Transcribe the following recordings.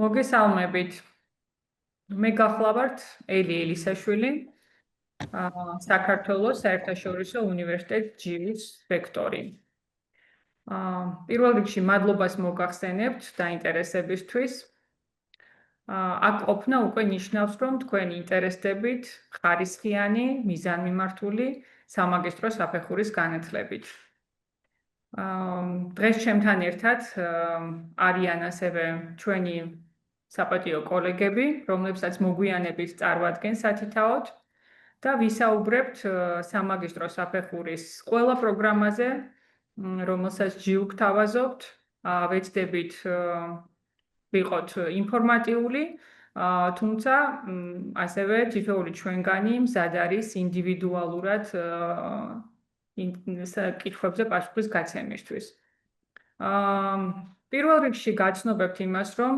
მოგესალმებით. მე გახლავართ ელი ელისაშვილი, საქართველოს საერთაშორისო უნივერსიტეტ ჯივის რექტორი. პირველ რიგში მადლობას მოგახსენებთ დაინტერესებისთვის. აქ ყოფნა უკვე ნიშნავს, რომ თქვენ ინტერესდებით ხარისხიანი, მიზანმიმართული სამაგისტრო საფეხურის განათლებით. დღეს ჩემთან ერთად არიან ასევე ჩვენი საპატიო კოლეგები, რომლებსაც მოგვიანებით წარვადგენს სათითაოდ და ვისაუბრებთ სამაგისტრო საფეხურის ყველა პროგრამაზე, რომელსაც ჯიუ გთავაზობთ, ვეცდებით ვიყოთ ინფორმატიული, თუმცა ასევე თითოეული ჩვენგანი მზად არის ინდივიდუალურად კითხვებზე პასუხის გაცემისთვის. პირველ რიგში გაცნობებთ იმას, რომ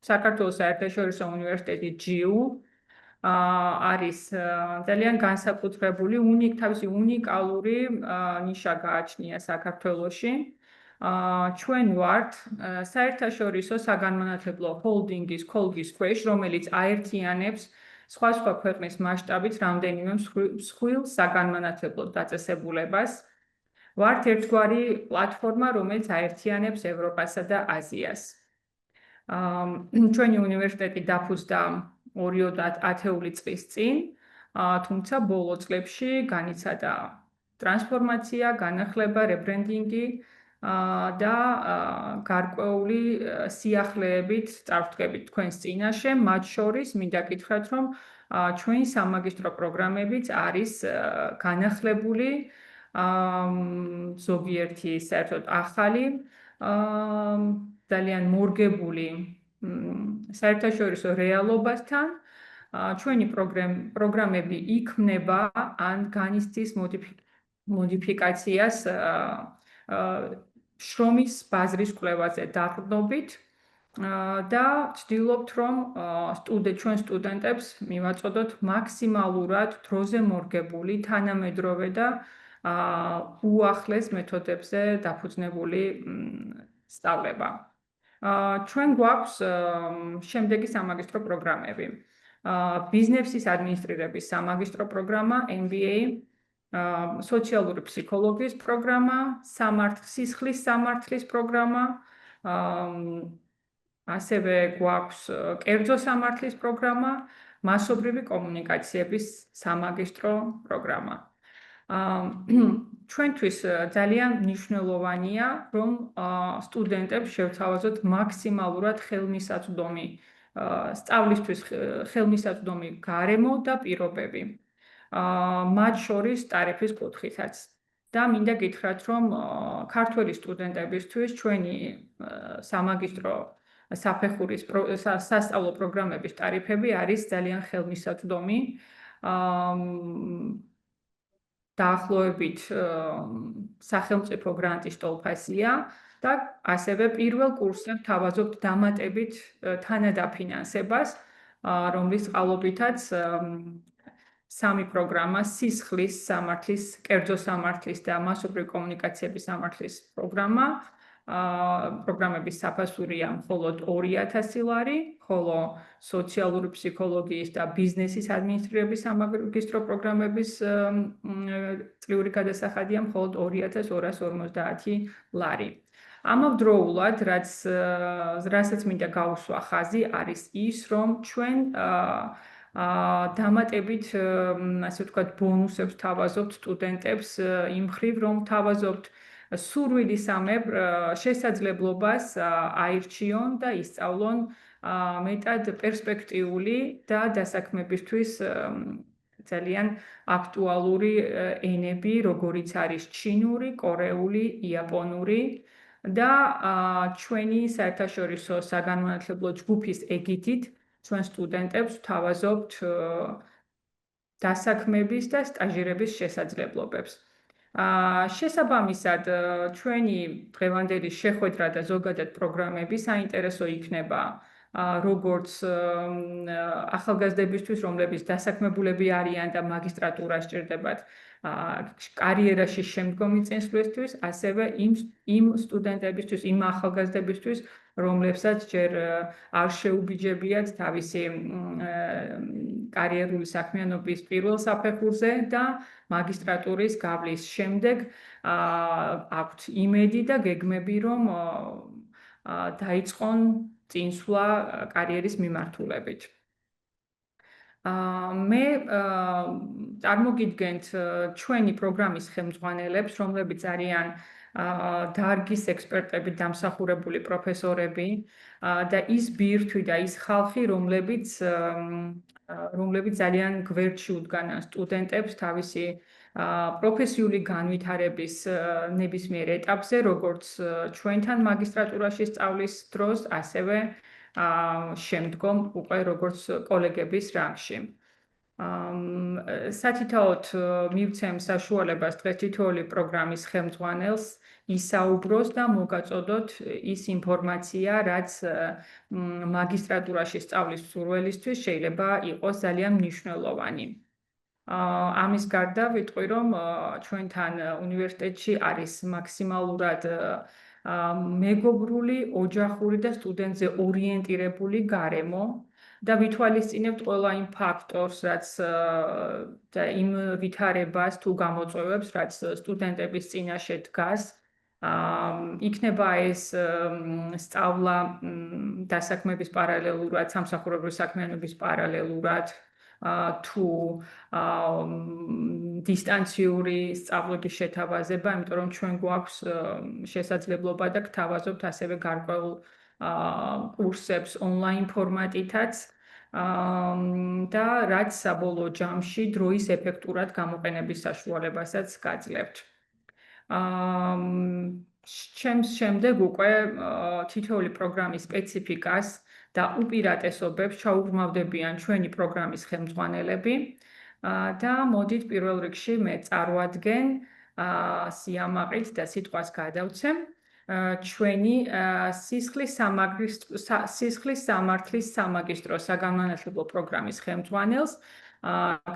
საქართველოს საერთაშორისო უნივერსიტეტი ჯიუ არის ძალიან განსაკუთრებული, თავისი უნიკალური ნიშა გააჩნია საქართველოში. ჩვენ ვართ საერთაშორისო საგანმანათლებლო ჰოლდინგის ქოლგის ქვეშ, რომელიც აერთიანებს სხვა ქვეყნის მასშტაბით რამდენიმე მსხვილ საგანმანათლებლო დაწესებულებას. ვართ ერთგვარი პლატფორმა, რომელიც აერთიანებს ევროპასა და აზიას. ჩვენი უნივერსიტეტი დაფუძნდა 2010 წლის წინ, თუმცა ბოლო წლებში განიცადა ტრანსფორმაცია, განახლება, რებრენდინგი და გარკვეული სიახლეებით წარვდგებით თქვენს წინაშე, მათ შორის მინდა გითხრათ, რომ ჩვენი სამაგისტრო პროგრამებიც არის განახლებული, ზოგიერთი საერთოდ ახალი, ძალიან მორგებული საერთაშორისო რეალობასთან. ჩვენი პროგრამები იქმნება ან განიცდის მოდიფიკაციას შრომის ბაზრის კვლევაზე დაყრდნობით და ვცდილობთ, რომ ჩვენ სტუდენტებს მივაწოდოთ მაქსიმალურად დროზე მორგებული, თანამედროვე და უახლეს მეთოდებზე დაფუძნებული სწავლება. ჩვენ გვაქვს შემდეგი სამაგისტრო პროგრამები. ბიზნესის ადმინისტრირების სამაგისტრო პროგრამა, MBA, სოციალური ფსიქოლოგიის პროგრამა, სისხლის სამართლის პროგრამა, ასევე გვაქვს კერძო სამართლის პროგრამა, მასობრივი კომუნიკაციების სამაგისტრო პროგრამა. ჩვენთვის ძალიან მნიშვნელოვანია, რომ სტუდენტებს შევთავაზოთ მაქსიმალურად ხელმისაწვდომი სწავლისთვის ხელმისაწვდომი გარემო და პირობები. მათ შორის ტარიფის კუთხითაც. და მინდა გითხრათ, რომ ქართველი სტუდენტებისთვის ჩვენი სამაგისტრო საფეხურის სასწავლო პროგრამების ტარიფები არის ძალიან ხელმისაწვდომი. დაახლოებით სახელმწიფო გრანტის ტოლფასია და ასევე პირველ კურსზე ვთავაზობთ დამატებით თანადაფინანსებას, რომლის წყალობითაც სამი პროგრამა, სისხლის სამართლის, კერძო სამართლის და მასობრივი კომუნიკაციების სამართლის პროგრამების საფასურია მხოლოდ 2000 ლარი, ხოლო სოციალური ფსიქოლოგიის და ბიზნესის ადმინისტრირების სამაგისტრო პროგრამების წლიური გადასახადია მხოლოდ 2250 ლარი. ამავდროულად, რასაც მინდა გავუსვა ხაზი, არის ის, რომ ჩვენ დამატებით, ასე ვთქვათ, ბონუსებს თავაზობთ სტუდენტებს იმ მხრივ, რომ თავაზობთ სურვილისამებრ შესაძლებლობას აირჩიონ და ისწავლონ მეტად პერსპექტიული და დასაქმებისთვის ძალიან აქტუალური ენები, როგორიც არის ჩინური, კორეული, იაპონური და ჩვენი საერთაშორისო საგანმანათლებლო ჯგუფის ეგიდით ჩვენ სტუდენტებს ვთავაზობთ დასაქმების და სტაჟირების შესაძლებლობებს. შესაბამისად, ჩვენი დღევანდელი შეხვედრა და ზოგადად პროგრამები საინტერესო იქნება როგორც ახალგაზრდებისთვის, რომლებიც დასაქმებულები არიან და მაგისტრატურას სჭირდებათ კარიერაში შემდგომი წინსვლისთვის, ასევე იმ სტუდენტებისთვის, იმ ახალგაზრდებისთვის, რომლებსაც ჯერ არ შეუბიჯებიათ თავისი კარიერული საქმიანობის პირველ საფეხურზე და მაგისტრატურის გავლის შემდეგ აქვთ იმედი და გეგმები, რომ დაიწყონ წინსვლა კარიერის მიმართულებით. მე წარმოგიდგენთ ჩვენი პროგრამის ხელმძღვანელებს, რომლებიც არიან დარგის ექსპერტები, დამსახურებული პროფესორები და ის ბირთვი და ის ხალხი, რომლებიც ძალიან გვერდში უდგანან სტუდენტებს თავისი პროფესიული განვითარების ნებისმიერ ეტაპზე, როგორც ჩვენთან მაგისტრატურაში სწავლის დროს, ასევე შემდგომ უკვე როგორც კოლეგების რანგში. სათითაოდ მივცემ საშუალებას დღეს თითოეული პროგრამის ხელმძღვანელს ისაუბროს და მოგაწოდოთ ის ინფორმაცია, რაც მაგისტრატურაში სწავლის მსურველისთვის შეიძლება იყოს ძალიან მნიშვნელოვანი. ამის გარდა ვიტყვი, რომ ჩვენთან უნივერსიტეტში არის მაქსიმალურად მეგობრული, ოჯახური და სტუდენტზე ორიენტირებული გარემო და ვითვალისწინებთ ყველა იმ ფაქტორს, რაც და იმ ვითარებას თუ გამოწვევებს, რაც სტუდენტების წინაშე დგას. იქნება ეს სწავლა დასაქმების პარალელურად, სამსახურებრივი საქმიანობის პარალელურად თუ დისტანციური სწავლების შეთავაზება, იმიტომ რომ ჩვენ გვაქვს შესაძლებლობა და გთავაზობთ ასევე გარკვეულ კურსებს ონლაინ ფორმატითაც და რაც საბოლოო ჯამში დროის ეფექტურად გამოყენების საშუალებასაც გაძლევთ. ჩემს შემდეგ უკვე თითოეული პროგრამის სპეციფიკას და უპირატესობებს ჩაუღრმავდებიან ჩვენი პროგრამის ხელმძღვანელები და მოდით პირველ რიგში მე წარვადგენ სიამაყით და სიტყვას გადავცემ ჩვენი სისხლის სამართლის სამაგისტრო საგანმანათლებლო პროგრამის ხელმძღვანელს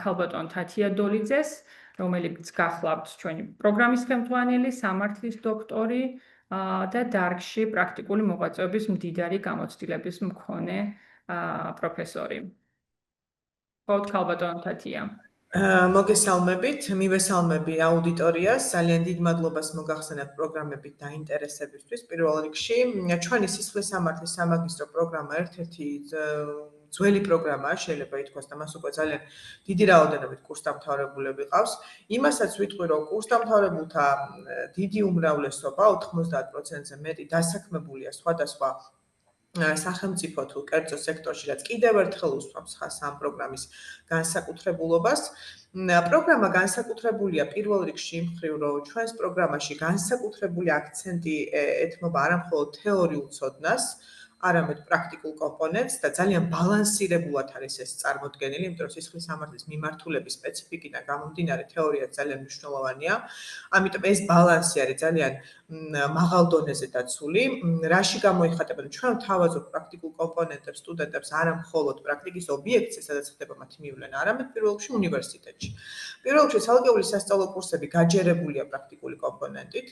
ქალბატონ თათია დოლიძეს, რომელიც გახლავთ ჩვენი პროგრამის ხელმძღვანელი, სამართლის დოქტორი და დარგში პრაქტიკული მოღვაწეობის მდიდარი გამოცდილების მქონე პროფესორი. გქონდ ქალბატონ თათია. მოგესალმებით, მივესალმები აუდიტორიას, ძალიან დიდ მადლობას მოგახსენებთ პროგრამებით დაინტერესებისთვის. პირველ რიგში, ჩვენი სისხლის სამართლის სამაგისტრო პროგრამა ერთ-ერთი ძველი პროგრამაა, შეიძლება ითქვას და მას უკვე ძალიან დიდი რაოდენობით კურსდამთავრებულები ყავს. იმასაც ვიტყვი, რომ კურსდამთავრებულთა დიდი უმრავლესობა, 90%-ზე მეტი დასაქმებულია სხვადასხვა სახელმწიფო თუ კერძო სექტორში, რაც კიდევ ერთხელ უსვამს ხაზს ამ პროგრამის განსაკუთრებულობას. პროგრამა განსაკუთრებულია პირველ რიგში იმ მხრივ, რომ ჩვენს პროგრამაში განსაკუთრებული აქცენტი ეთმობა არა მხოლოდ თეორიულ ცოდნას, არამედ პრაქტიკულ კომპონენტს და ძალიან ბალანსირებულად არის ეს წარმოდგენილი, იმიტომ რომ სისხლის სამართლის მიმართულების სპეციფიკიდან გამომდინარე თეორიაც ძალიან მნიშვნელოვანია. ამიტომ ეს ბალანსი არის ძალიან მაღალ დონეზე დაცული. რაში გამოიხატება? ჩვენ ვთავაზობთ პრაქტიკულ კომპონენტებს სტუდენტებს არა მხოლოდ პრაქტიკის ობიექტზე, სადაც ხდება მათი მივლენა, არამედ პირველ რიგში უნივერსიტეტში. პირველ რიგში ცალკეული სასწავლო კურსები გაჯერებულია პრაქტიკული კომპონენტით.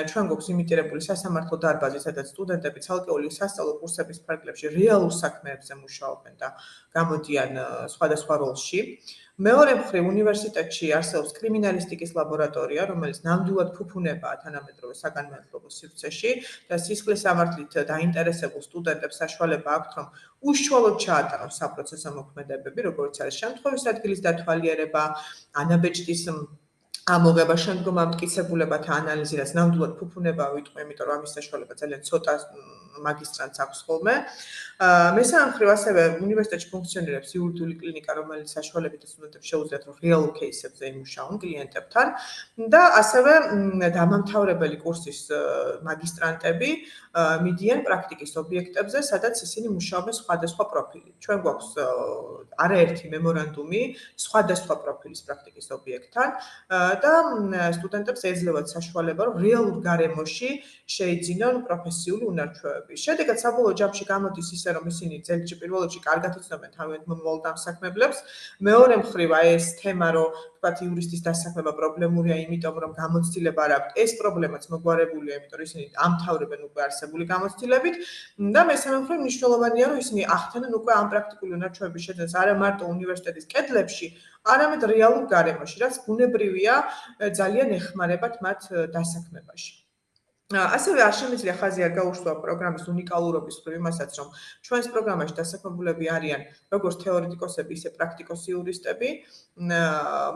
ჩვენ გვაქვს იმიტირებული სასამართლო დარბაზი, სადაც სტუდენტები ცალკეული სასწავლო კურსების ფარგლებში რეალურ საქმეებზე მუშაობენ და გამოდიან სხვადასხვა როლში. მეორე მხრივ უნივერსიტეტში არსებობს კრიმინალისტიკის ლაბორატორია, რომელიც ნამდვილად ფუფუნებაა თანამედროვე საგანმანათლებლო სივრცეში და სისხლის სამართლით დაინტერესებულ სტუდენტებს საშუალება აქვთ, რომ უშუალოდ ჩაატარონ საპროცესო მოქმედებები, როგორც არის შემთხვევის ადგილის დათვალიერება, ანაბეჭდის ამოღება, შემდგომ ამტკიცებულებათა ანალიზი, რაც ნამდვილად ფუფუნება ვიტყვი, იმიტომ რომ ამის საშუალება ძალიან ცოტა მაგისტრანტს აქვს ხოლმე. მესამე მხრივ ასევე უნივერსიტეტში ფუნქციონირებს იურიდიული კლინიკა, რომელიც საშუალებით სტუდენტებს შეუძლიათ, რომ რეალურ кейსებზე იმუშაონ კლიენტებთან და ასევე დამამთავრებელი კურსის მაგისტრანტები მიდიან პრაქტიკის ობიექტებზე, სადაც ისინი მუშაობენ სხვადასხვა პროფილით. ჩვენ გვაქვს არაერთი მემორანდუმი სხვადასხვა პროფილის პრაქტიკის ობიექტთან და სტუდენტებს ეძლევათ საშუალება, რომ რეალურ გარემოში შეიძინონ პროფესიული უნარჩვევები. შედეგად საბოლოო ჯამში გამოდის ისე, რომ ისინი ძეგლში პირველ რიგში კარგად იცნობენ თავიანთ მომავალ დამსაქმებლებს. მეორე მხრივ აი ეს თემა, რომ ვთქვათ, იურისტის დასაქმება პრობლემურია, იმიტომ რომ გამოცდილება არ აქვს. ეს პრობლემაც მოგვარებულია, იმიტომ რომ ისინი ამთავრებენ უკვე არსებული გამოცდილებით და მესამე მხრივ მნიშვნელოვანია, რომ ისინი ახდენენ უკვე ამ პრაქტიკული უნარჩვევების შეძენას არა მარტო უნივერსიტეტის კედლებში, არამედ რეალურ გარემოში, რაც ბუნებრივია ძალიან ეხმარებათ მათ დასაქმებაში. ასევე არ შემიძლია ხაზი არ გაუშვა პროგრამის უნიკალურობის მხრივ იმასაც, რომ ჩვენს პროგრამაში დასაქმებულები არიან როგორც თეორეტიკოსები, ისე პრაქტიკოსი იურისტები,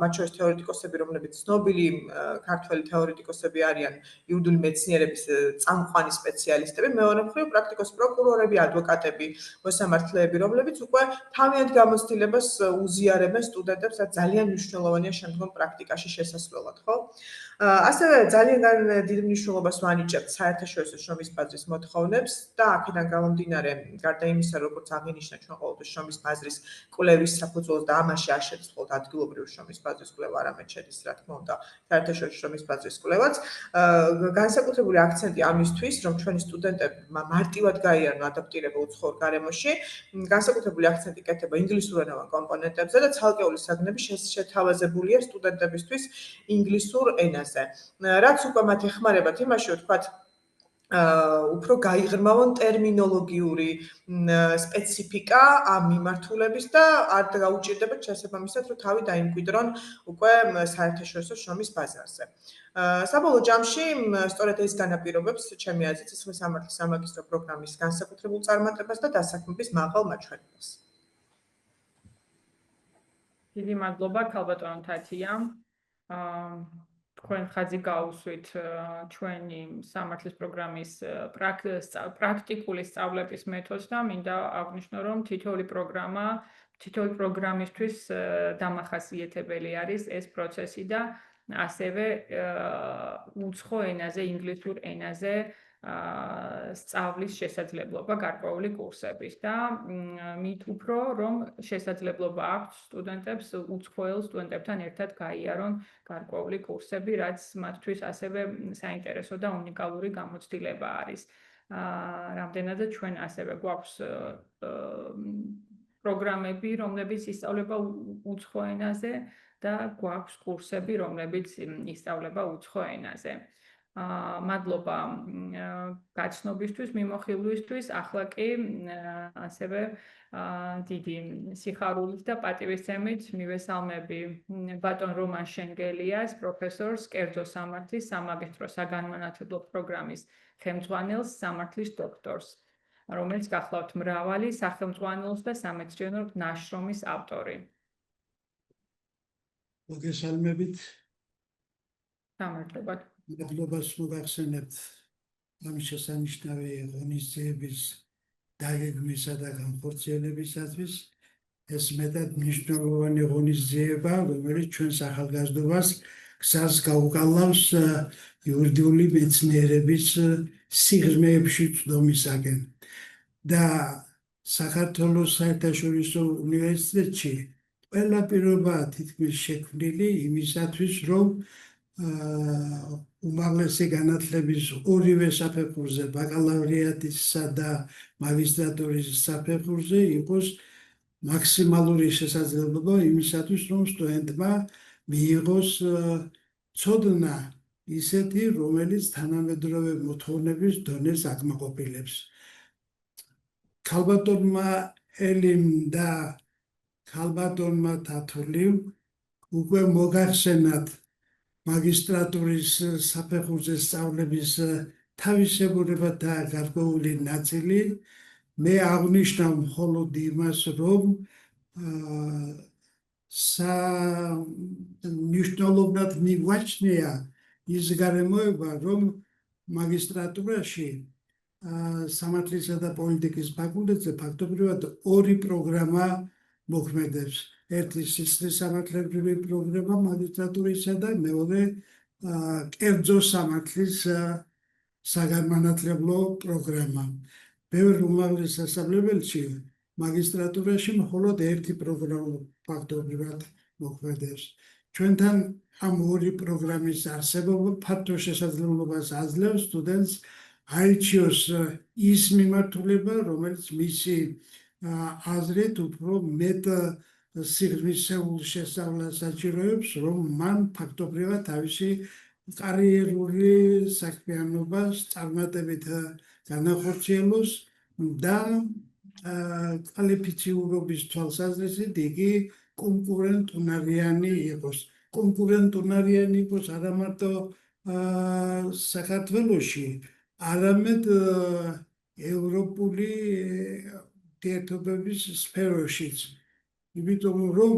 მათ შორის თეორეტიკოსები, რომლებიც ცნობილი ქართველი თეორეტიკოსები არიან იურიდიული მეცნიერების წამყვანი სპეციალისტები, მეორე მხრივ პრაქტიკოსი პროკურორები, ადვოკატები, მოსამართლეები, რომლებიც უკვე თავიანთ გამოცდილებას უზიარებენ სტუდენტებს, რაც ძალიან მნიშვნელოვანია შემდგომ პრაქტიკაში შესასვლელად, ხო? ასევე ძალიან დიდ მნიშვნელობას ვანიჭებთ საერთაშორისო შრომის ბაზრის მოთხოვნებს და აქედან გამომდინარე, გარდა იმისა, როგორც აღინიშნა ჩვენ ყოველთვის შრომის ბაზრის კვლევის საფუძველს და ამაში არ შედის მხოლოდ ადგილობრივი შრომის ბაზრის კვლევა, არამედ შედის, რა თქმა უნდა, საერთაშორისო შრომის ბაზრის კვლევაც. განსაკუთრებული აქცენტი ამისთვის, რომ ჩვენი სტუდენტები მარტივად გაიარონ ადაპტირება უცხოურ გარემოში, განსაკუთრებული აქცენტი კეთება ინგლისურენოვან კომპონენტებზე და ცალკეული საგნები შეთავაზებულია სტუდენტებისთვის ინგლისურ ენაზე. რაც უკვე მათ ეხმარებათ იმაში, რომ თქვათ უფრო გაიღრმავონ ტერმინოლოგიური სპეციფიკა ამ მიმართულების და არ გაუჭირდებათ შესაბამისად, რომ თავი დაიმკვიდრონ უკვე საერთაშორისო შრომის ბაზარზე. საბოლოო ჯამში სწორედ ეს განაპირობებს ჩემი აზრით სისხლის სამართლის სამაგისტრო პროგრამის განსაკუთრებულ წარმატებას და დასაქმების მაღალ მაჩვენებას. დიდი მადლობა ქალბატონო თათია. თქვენ ხაზი გაუსვით ჩვენი სამართლის პროგრამის პრაქტიკული სწავლების მეთოდს და მინდა აღვნიშნო, რომ თითოეული პროგრამისთვის დამახასიათებელი არის ეს პროცესი და ასევე უცხო ენაზე, ინგლისურ ენაზე სწავლის შესაძლებლობა გარკვეული კურსების და მით უფრო რომ შესაძლებლობა აქვს სტუდენტებს უცხოელ სტუდენტებთან ერთად გაიარონ გარკვეული კურსები, რაც მათთვის ასევე საინტერესო და უნიკალური გამოცდილება არის. რამდენადაც ჩვენ ასევე გვაქვს პროგრამები, რომლებიც ისწავლება უცხო ენაზე და გვაქვს კურსები, რომლებიც ისწავლება უცხო ენაზე. მადლობა გაცნობისთვის, მიმოხილვისთვის, ახლა კი ასევე დიდი სიხარულით და პატივისცემით მივესალმები ბატონ რომან შენგელიას, პროფესორს, კერძო სამართლის სამაგისტრო საგანმანათლებლო პროგრამის ხელმძღვანელს, სამართლის დოქტორს, რომელიც გახლავთ მრავალი სახელმძღვანელოს და სამეცნიერო ნაშრომის ავტორი. მოგესალმებით. გამარჯობათ. მადლობას მოგახსენებთ ამ შესანიშნავი ღონისძიების დაგეგმვისა და განხორციელებისათვის. ეს მეტად მნიშვნელოვანი ღონისძიება, რომელიც ჩვენს ახალგაზრდობას გზას გაუგალავს იურიდიული მეცნიერების სიღრმეებში წვდომისაკენ. და საქართველოს საერთაშორისო უნივერსიტეტში ყველა პირობაა თითქმის შექმნილი იმისათვის, რომ უმაღლესი განათლების ორივე საფეხურზე, ბაკალავრიატისა და მაგისტრატურის საფეხურზე იყოს მაქსიმალური შესაძლებლობა იმისათვის, რომ სტუდენტმა მიიღოს ცოდნა ისეთი, რომელიც თანამედროვე მოთხოვნების დონეს აკმაყოფილებს. ქალბატონმა ელიმ და ქალბატონმა თათულიმ უკვე მოგახსენათ მაგისტრატურის საფეხურზე სწავლების თავისებურება და გარკვეული ნაწილი. მე აღნიშნავ მხოლოდ იმას, რომ მნიშვნელოვნად მიგვაჩნია ის გარემოება, რომ მაგისტრატურაში სამართლისა და პოლიტიკის ფაკულტეტზე ფაქტობრივად ორი პროგრამა მოქმედებს. ერთი სისხლის სამართლებრივი პროგრამა მაგისტრატურისა და მეორე კერძო სამართლის საგანმანათლებლო პროგრამა. ბევრ უმაღლეს სასწავლებელში მაგისტრატურაში მხოლოდ ერთი პროგრამა ფაქტობრივად მოქმედებს. ჩვენთან ამ ორი პროგრამის არსებობა ფართო შესაძლებლობას აძლევს სტუდენტს აირჩიოს ის მიმართულება, რომელიც მისი აზრით უფრო მეტ სიღრმისეულ შესწავლას საჭიროებს, რომ მან ფაქტობრივად თავისი კარიერული საქმიანობა წარმატებით განახორციელოს და კვალიფიციურობის თვალსაზრისით იგი კონკურენტუნარიანი იყოს. კონკურენტუნარიანი იყოს არა მარტო საქართველოში, არამედ ევროპული ურთიერთობების სფეროშიც. იმიტომ რომ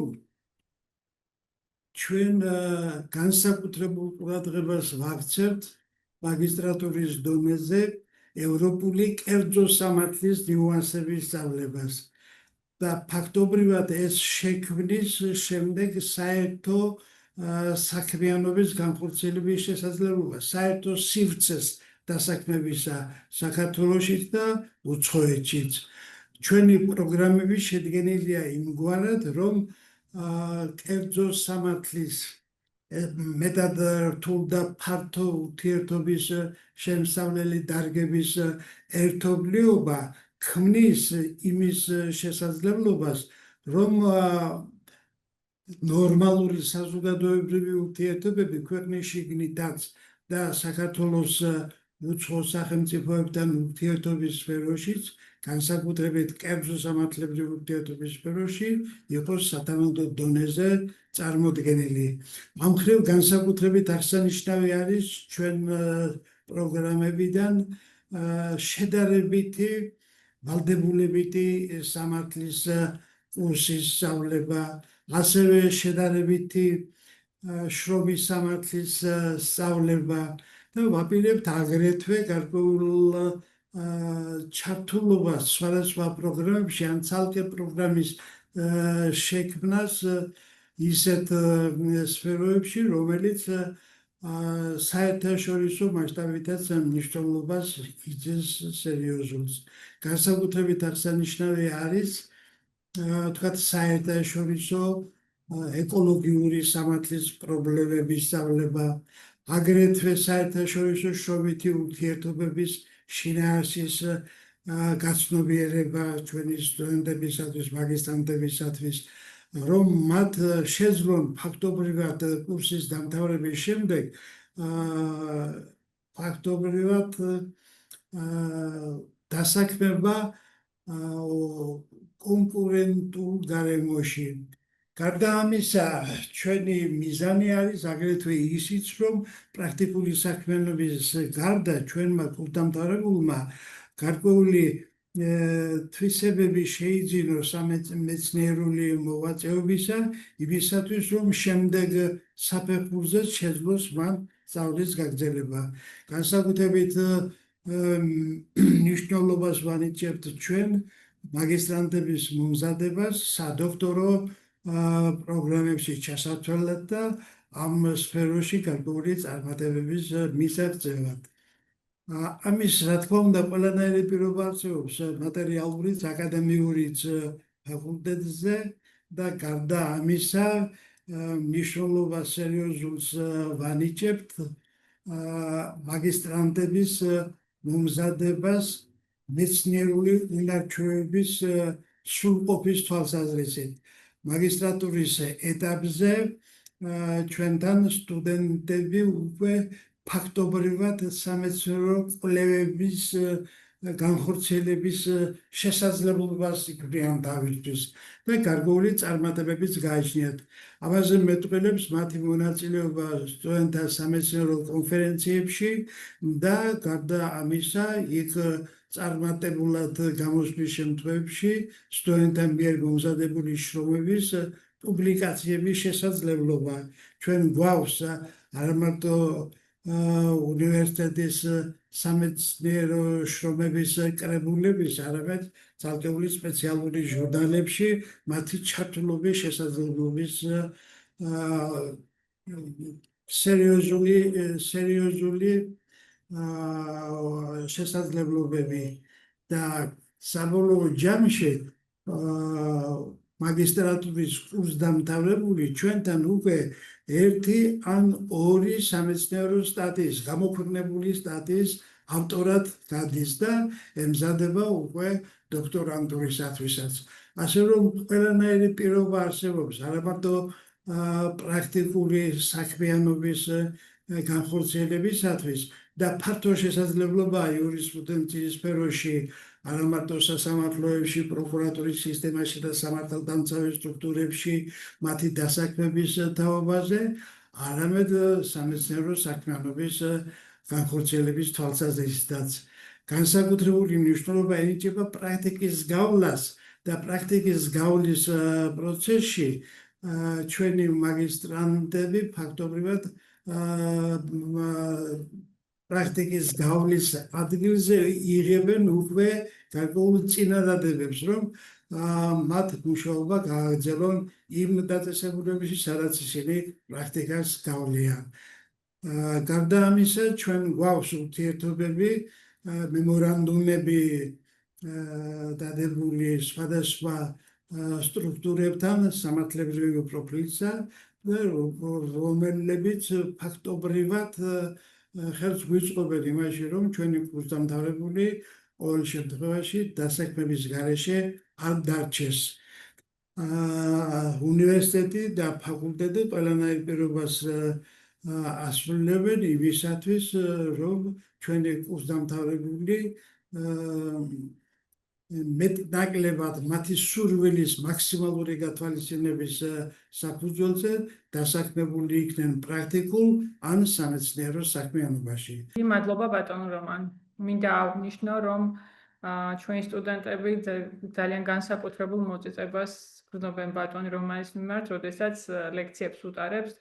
ჩვენ განსაკუთრებულ ყურადღებას ვაქცევთ მაგისტრატურის დონეზე ევროპული კერძო სამართლის ნიუანსების სწავლებას. და ფაქტობრივად ეს შექმნის შემდეგ საერთო საქმიანობის განხორციელების შესაძლებლობას, საერთო სივრცეს დასაქმებისა საქართველოშიც და უცხოეთშიც. ჩვენი პროგრამები შედგენილია იმგვარად, რომ კერძო სამართლის მეტად რთულ და ფართო ურთიერთობის შემსწავლელი დარგების ერთობლიობა ქმნის იმის შესაძლებლობას, რომ ნორმალური საზოგადოებრივი ურთიერთობები ქვეყნის შიგნითაც და საქართველოს უცხო სახელმწიფოებთან ურთიერთობის სფეროშიც, განსაკუთრებით კერძო სამართლებრივი ურთიერთობის სფეროში, იყოს სათანადო დონეზე წარმოდგენილი. ამ მხრივ განსაკუთრებით აღსანიშნავი არის ჩვენ პროგრამებიდან შედარებითი ვალდებულებითი სამართლის კურსის სწავლება, ასევე შედარებითი შრომის სამართლის სწავლება და ვაპირებთ აგრეთვე გარკვეულ ჩართულობას სხვადასხვა პროგრამებში ან ცალკე პროგრამის შექმნას ისეთ სფეროებში, რომელიც საერთაშორისო მასშტაბითაც მნიშვნელობას იძლევის სერიოზულს. განსაკუთრებით აღსანიშნავი არის თქვათ საერთაშორისო ეკოლოგიური სამართლის პრობლემების სწავლება, აგრეთვე საერთაშორისო შრომითი ურთიერთობების შინაარსის გაცნობიერება ჩვენი სტუდენტებისათვის, მაგისტრანტებისათვის, რომ მათ შეძლონ ფაქტობრივად კურსის დამთავრების შემდეგ ფაქტობრივად დასაქმება კონკურენტულ გარემოში. გარდა ამისა, ჩვენი მიზანი არის აგრეთვე ისიც, რომ პრაქტიკული საქმიანობის გარდა ჩვენმა კურსდამთავრებულმა გარკვეული თვისებები შეიძინოს სამეცნიერული მოღვაწეობისა, იმისათვის, რომ შემდეგ საფეხურზე შეძლოს მან სწავლის გაგრძელება. განსაკუთრებით მნიშვნელობას ვანიჭებთ ჩვენ მაგისტრანტების მომზადებას სადოქტორო პროგრამებში ჩასათვალად და ამ სფეროში გარკვეული წარმატებების მისაღწევად. ამის რა თქმა უნდა ყველანაირი პირობა არსებობს მატერიალურიც, აკადემიურიც ფაკულტეტზე და გარდა ამისა მნიშვნელობას სერიოზულს ვანიჭებთ მაგისტრანტების მომზადებას მეცნიერული უნარჩვევების სრულყოფის თვალსაზრისით. მაგისტრატურის ეტაპზე ჩვენთან სტუდენტები უკვე ფაქტობრივად სამეცნიერო კვლევების განხორციელების შესაძლებლობას იკვლიან თავისთვის და გარკვეული წარმატებებიც გააჩნიათ. ამაზე მეტყველებს მათი მონაწილეობა სტუდენტთა სამეცნიერო კონფერენციებში და გარდა ამისა იქ წარმატებულად გამოსვლის შემთხვევებში სტუდენტთა მიერ მომზადებული შრომების პუბლიკაციების შესაძლებლობა. ჩვენ გვაქვს არა მარტო უნივერსიტეტის სამეცნიერო შრომების კრებულების, არამედ ცალკეული სპეციალური ჟურნალებში მათი ჩართულობის შესაძლებლობის სერიოზული შესაძლებლობები და საბოლოო ჯამში მაგისტრატურის კურსდამთავრებული ჩვენთან უკვე ერთი ან ორი სამეცნიერო სტატიის, გამოქვეყნებული სტატიის ავტორად გადის და ემზადება უკვე დოქტორანტურისათვისაც. ასე რომ ყველანაირი პირობა არსებობს, არა მარტო პრაქტიკული საქმიანობის განხორციელებისათვის და ფართო შესაძლებლობაა იურისპრუდენციის სფეროში, არა მარტო სასამართლოებში, პროკურატურის სისტემაში და სამართალდამცავი სტრუქტურებში მათი დასაქმების თაობაზე, არამედ სამეცნიერო საქმიანობის განხორციელების თვალსაზრისითაც. განსაკუთრებული მნიშვნელობა ენიჭება პრაქტიკის გავლას და პრაქტიკის გავლის პროცესში ჩვენი მაგისტრანტები ფაქტობრივად პრაქტიკის გავლის ადგილზე იღებენ უკვე გარკვეულ წინადადებებს, რომ მათ მუშაობა გააგრძელონ იმ დაწესებულებებში, სადაც ისინი პრაქტიკას გავლიან. გარდა ამისა, ჩვენ გვაქვს ურთიერთობები, მემორანდუმები დადებული სხვადასხვა სტრუქტურებთან, სამართლებრივი პროფილისა, რომელებიც ფაქტობრივად ხელს გვიწყობენ იმაში, რომ ჩვენი კურსდამთავრებული ყოველ შემთხვევაში დასაქმების გარეშე არ დარჩეს. უნივერსიტეტი და ფაკულტეტი ყველანაირ პირობას ასრულებენ იმისათვის, რომ ჩვენი კურსდამთავრებული მეტნაკლებად მათი სურვილის მაქსიმალური გათვალისწინების საფუძველზე დასაქმებული იქნენ პრაქტიკულ ან სამეცნიერო საქმიანობაში. მადლობა ბატონო რომან. მინდა აღვნიშნო, რომ ჩვენი სტუდენტები ძალიან განსაკუთრებულ მოწიწებას გრძნობენ ბატონ რომანის მიმართ, როდესაც ლექციებს უტარებს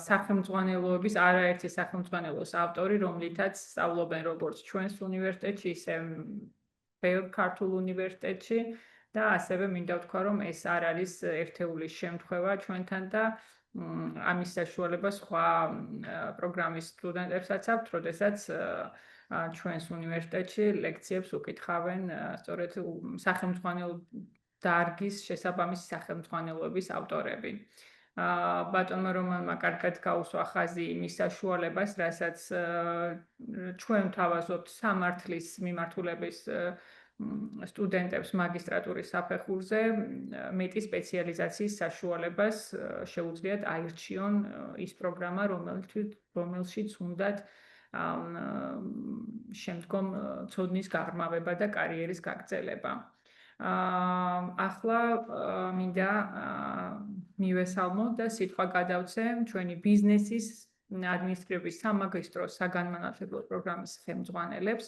სახელმძღვანელოების არაერთი სახელმძღვანელოს ავტორი, რომლითაც სწავლობენ როგორც ჩვენს უნივერსიტეტში, ისე ბევრ ქართულ უნივერსიტეტში და ასევე მინდა ვთქვა, რომ ეს არ არის ერთეულის შემთხვევა ჩვენთან და ამის საშუალება სხვა პროგრამის სტუდენტებსაც აქვთ, როდესაც ჩვენს უნივერსიტეტში ლექციებს უკითხავენ სწორედ სახელმძღვანელო დარგის შესაბამისი სახელმძღვანელოების ავტორები. ბატონმა რომანმა კარგად გაუსვა ხაზი იმის საშუალებას, რასაც ჩვენ ვთავაზობთ სამართლის მიმართულების სტუდენტებს მაგისტრატურის საფეხურზე, მეტი სპეციალიზაციის საშუალებას შეუძლიათ აირჩიონ ის პროგრამა, რომელშიც უნდათ შემდგომ ცოდნის გაღრმავება და კარიერის გაგრძელება. ახლა მინდა მივესალმო და სიტყვა გადავცე ჩვენი ბიზნესის ადმინისტრირების სამაგისტრო საგანმანათლებლო პროგრამის ხელმძღვანელებს,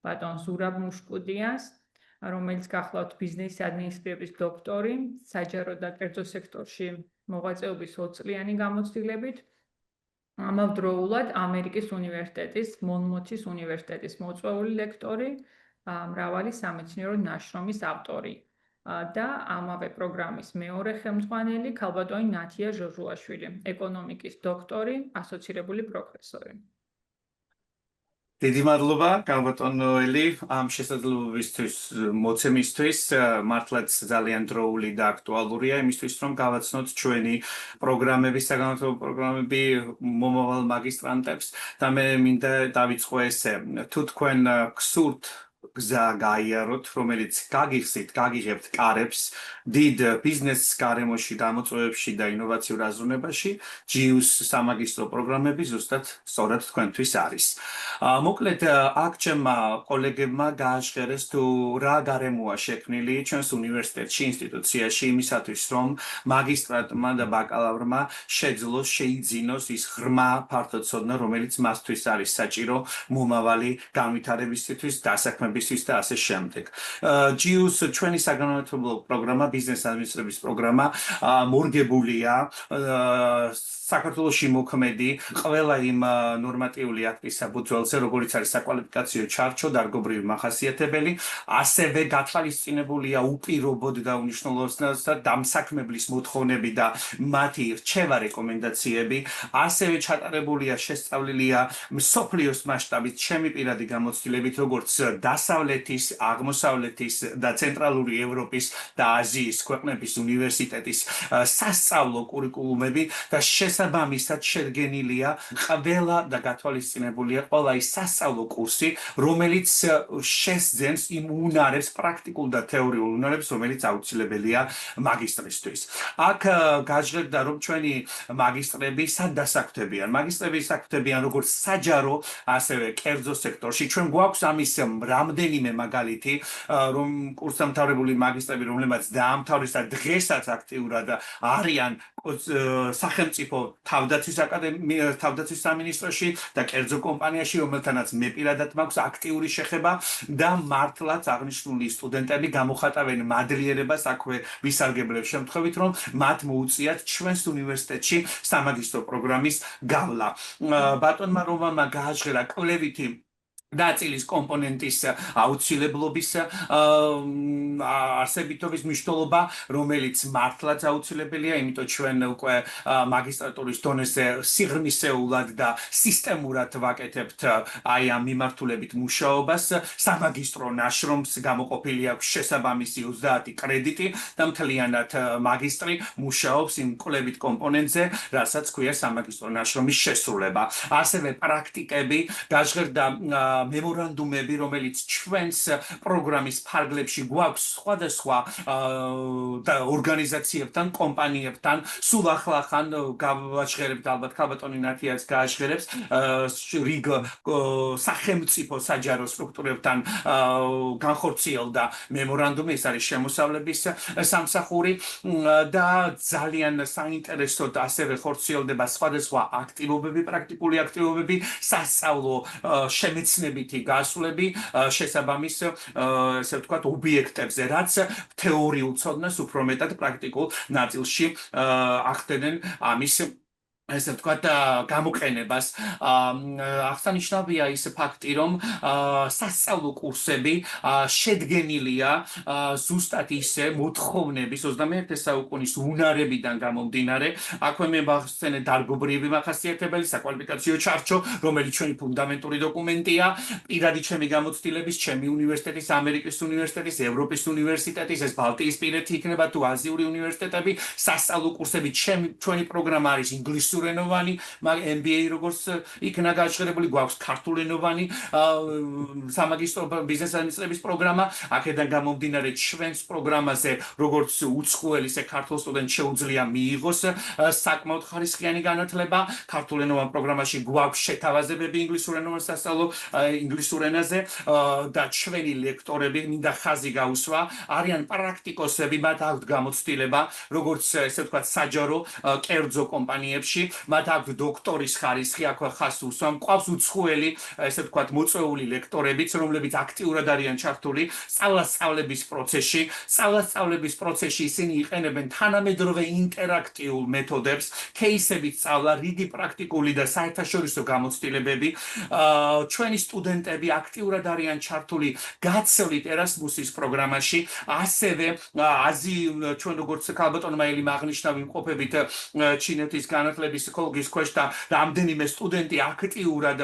ბატონ ზურაბ მუშკუდიას, რომელიც გახლავთ ბიზნესის ადმინისტრირების დოქტორი, საჯარო და კერძო სექტორში მოღვაწეობის 20 წლიანი გამოცდილებით, ამავდროულად ამერიკის უნივერსიტეტის, მონმოთის უნივერსიტეტის მოწვეული ლექტორი, მრავალი სამეცნიერო ნაშრომის ავტორი და ამავე პროგრამის მეორე ხელმძღვანელი ქალბატონი ნათია ჟოჟუაშვილი, ეკონომიკის დოქტორი, ასოცირებული პროფესორი. დიდი მადლობა ქალბატონო ელი ამ შესაძლებლობისთვის მოცემისთვის, მართლაც ძალიან დროული და აქტუალურია იმისთვის, რომ გავაცნოთ ჩვენი პროგრამების, საგანმანათლებლო პროგრამები მომავალ მაგისტრანტებს და მე მინდა დავიწყო ესე, თუ თქვენ გსურთ გზა გაიაროთ, რომელიც გაგიღებთ კარებს დიდ ბიზნეს გარემოში, გამოწვევებში და ინოვაციურ აზროვნებაში, GIUS სამაგისტრო პროგრამები ზუსტად სწორად თქვენთვის არის. მოკლედ, აქ ჩემმა კოლეგებმა გააჟღერეს თუ რა გარემოა შექმნილი ჩვენს უნივერსიტეტში, ინსტიტუციაში იმისათვის, რომ მაგისტრატმა და ბაკალავრმა შეძლოს, შეიძინოს ის ღრმა ფართოცოდნა, რომელიც მასთვის არის საჭირო მომავალი განვითარებისთვის, დასაქმებისთვის და ასე შემდეგ. GIUS ჩვენი საგანმანათლებლო პროგრამა, ბიზნეს ადმინისტრების პროგრამა მორგებულია საქართველოში მოქმედი ყველა იმ ნორმატიული აქტის საფუძველზე, როგორც არის საკვალიფიკაციო ჩარჩო, დარგობრივი მახასიათებელი, ასევე გათვალისწინებულია უპირობოდ და უნიშნულოვანად დამსაქმებლის მოთხოვნები და მათი რჩევა რეკომენდაციები, ასევე ჩატარებულია შესწავლილია მსოფლიოს მასშტაბით ჩემი პირადი გამოცდილებით, როგორც დასავლეთის, აღმოსავლეთის და ცენტრალური ევროპის და აზიის ქვეყნების უნივერსიტეტის სასწავლო კურიკულუმები და შესაბამისად შედგენილია ყველა და გათვალისწინებულია ყველა ის სასწავლო კურსი, რომელიც შესძენს იმ უნარებს, პრაქტიკულ და თეორიულ უნარებს, რომელიც აუცილებელია მაგისტრისთვის. აქ გაჟღერდა, რომ ჩვენი მაგისტრები სად დასაქმდებიან. მაგისტრები ისაქმდებიან როგორც საჯარო, ასევე კერძო სექტორში. ჩვენ გვაქვს ამის რამდენიმე მაგალითი, რომ კურსდამთავრებული მაგისტრები, რომლებიც დაამთავრეს და დღესაც აქტიურად არიან სახელმწიფო თავდაცვის სამინისტროში და კერძო კომპანიაში, რომელთანაც მე პირადად მაქვს აქტიური შეხება და მართლაც აღნიშნული სტუდენტები გამოხატავენ მადლიერებას აქვე ვისარგებლებ შემთხვევით, რომ მათ მოუწიათ ჩვენს უნივერსიტეტში სამაგისტრო პროგრამის გავლა. ბატონმა რომანმა გააჟღერა კვლევითი ნაწილის კომპონენტის აუცილებლობის არსებითობის მნიშვნელობა, რომელიც მართლაც აუცილებელია, იმიტომ ჩვენ უკვე მაგისტრატურის დონეზე სიღრმისეულად და სისტემურად ვაკეთებთ აი ამ მიმართულებით მუშაობას. სამაგისტრო ნაშრომს გამოყოფილი აქვს შესაბამისი 30 კრედიტი და მთლიანად მაგისტრი მუშაობს იმ კვლევით კომპონენტზე, რასაც ქვია სამაგისტრო ნაშრომის შესრულება. ასევე პრაქტიკები გაჟღერდა მემორანდუმები, რომელიც ჩვენს პროგრამის ფარგლებში გვაქვს სხვადასხვა ორგანიზაციებთან, კომპანიებთან, სულ ახლახან გავაჟღერებთ, ალბათ ქალბატონი ნათიაც გააჟღერებს რიგ სახელმწიფო საჯარო სტრუქტურებთან განხორციელდა მემორანდუმი, ეს არის შემოსავლების სამსახური და ძალიან საინტერესოდ ასევე ხორციელდება სხვადასხვა აქტივობები, პრაქტიკული აქტივობები, სასწავლო შემეცნებითი გასვლები შესაბამის ესე ვთქვათ ობიექტებზე, რაც თეორიულ ცოდნას უფრო მეტად პრაქტიკულ ნაწილში ახდენენ ამის ესე ვთქვათ გამოყენებას. აღსანიშნავია ის ფაქტი, რომ სასწავლო კურსები შედგენილია ზუსტად ისე მოთხოვნების 21 საუკუნის უნარებიდან გამომდინარე. აქვე მე ვახსენე დარგობრივი მახასიათებელი, საკვალიფიკაციო ჩარჩო, რომელიც ჩვენი ფუნდამენტური დოკუმენტია, პირადი ჩემი გამოცდილების, ჩემი უნივერსიტეტის, ამერიკის უნივერსიტეტის, ევროპის უნივერსიტეტის, ეს ბალტიისპირეთი იქნება თუ აზიური უნივერსიტეტები, სასწავლო კურსები, ჩვენი პროგრამა არის ინგლისური ენოვანი, MBA როგორც იქნა გაჟღერებული, გვაქვს ქართულენოვანი სამაგისტრო ბიზნეს ადმინისტრების პროგრამა. აქედან გამომდინარე ჩვენს პროგრამაზე როგორც უცხოელი, ისე ქართულ სტუდენტს შეუძლია მიიღოს საკმაოდ ხარისხიანი განათლება. ქართულენოვან პროგრამაში გვაქვს შეთავაზებები ინგლისურენოვან სასწავლო ინგლისურ ენაზე და ჩვენი ლექტორები მინდა ხაზი გაუსვა, არიან პრაქტიკოსები, მათ აქვთ გამოცდილება, როგორც ესე ვთქვათ საჯარო კერძო კომპანიებში. მათ აქვს დოქტორის ხარისხი, აქვე ხაზს უსვამ, ყავს უცხოელი, ესე ვთქვათ, მოწვეული ლექტორებიც, რომლებიც აქტიურად არიან ჩართული სწავლასწავლების პროცესში. სწავლასწავლების პროცესში ისინი იყენებენ თანამედროვე ინტერაქტიულ მეთოდებს, кейსებით სწავლა, რიგი პრაქტიკული და საერთაშორისო გამოცდილებები. ჩვენი სტუდენტები აქტიურად არიან ჩართული გაცვლით ერასმუსის პროგრამაში, ასევე ჩვენ როგორც ქალბატონმა ელიმ აღნიშნა ვიმყოფებით ჩინეთის განათლების კოლეგის ქვეშ და რამდენიმე სტუდენტი აქტიურად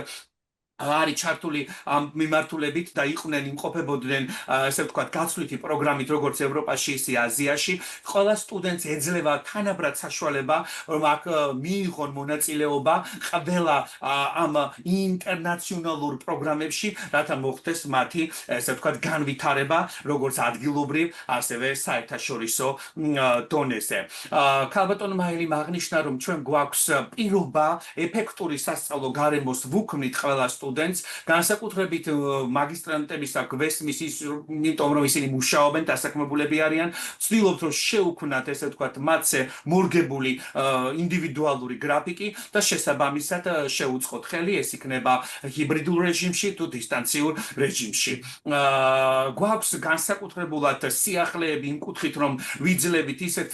არის ჩართული ამ მიმართულებით და იყვნენ იმყოფებოდნენ ესე ვთქვათ გაცვლითი პროგრამით როგორც ევროპაში ისე აზიაში. ყველა სტუდენტს ეძლევა თანაბრად საშუალება რომ აქ მიიღონ მონაწილეობა ყველა ამ ინტერნაციონალურ პროგრამებში, რათა მოხდეს მათი ესე ვთქვათ განვითარება როგორც ადგილობრივ, ასევე საერთაშორისო დონეზე. ქალბატონმა ელიმ აღნიშნა, რომ ჩვენ გვაქვს პირობა ეფექტური სასწავლო გარემოს ვუქმნით ყველა სტუდენტს, განსაკუთრებით მაგისტრანტების გვესმის ის, იმიტომ რომ ისინი მუშაობენ, დასაქმებულები არიან, ვცდილობთ რომ შევქმნათ ესე ვთქვათ მათზე მორგებული ინდივიდუალური გრაფიკი და შესაბამისად შეუწყოთ ხელი, ეს იქნება ჰიბრიდულ რეჟიმში თუ დისტანციურ რეჟიმში. გვაქვს განსაკუთრებულად სიახლეები იმ კუთხით, რომ ვიძლევით ისეთ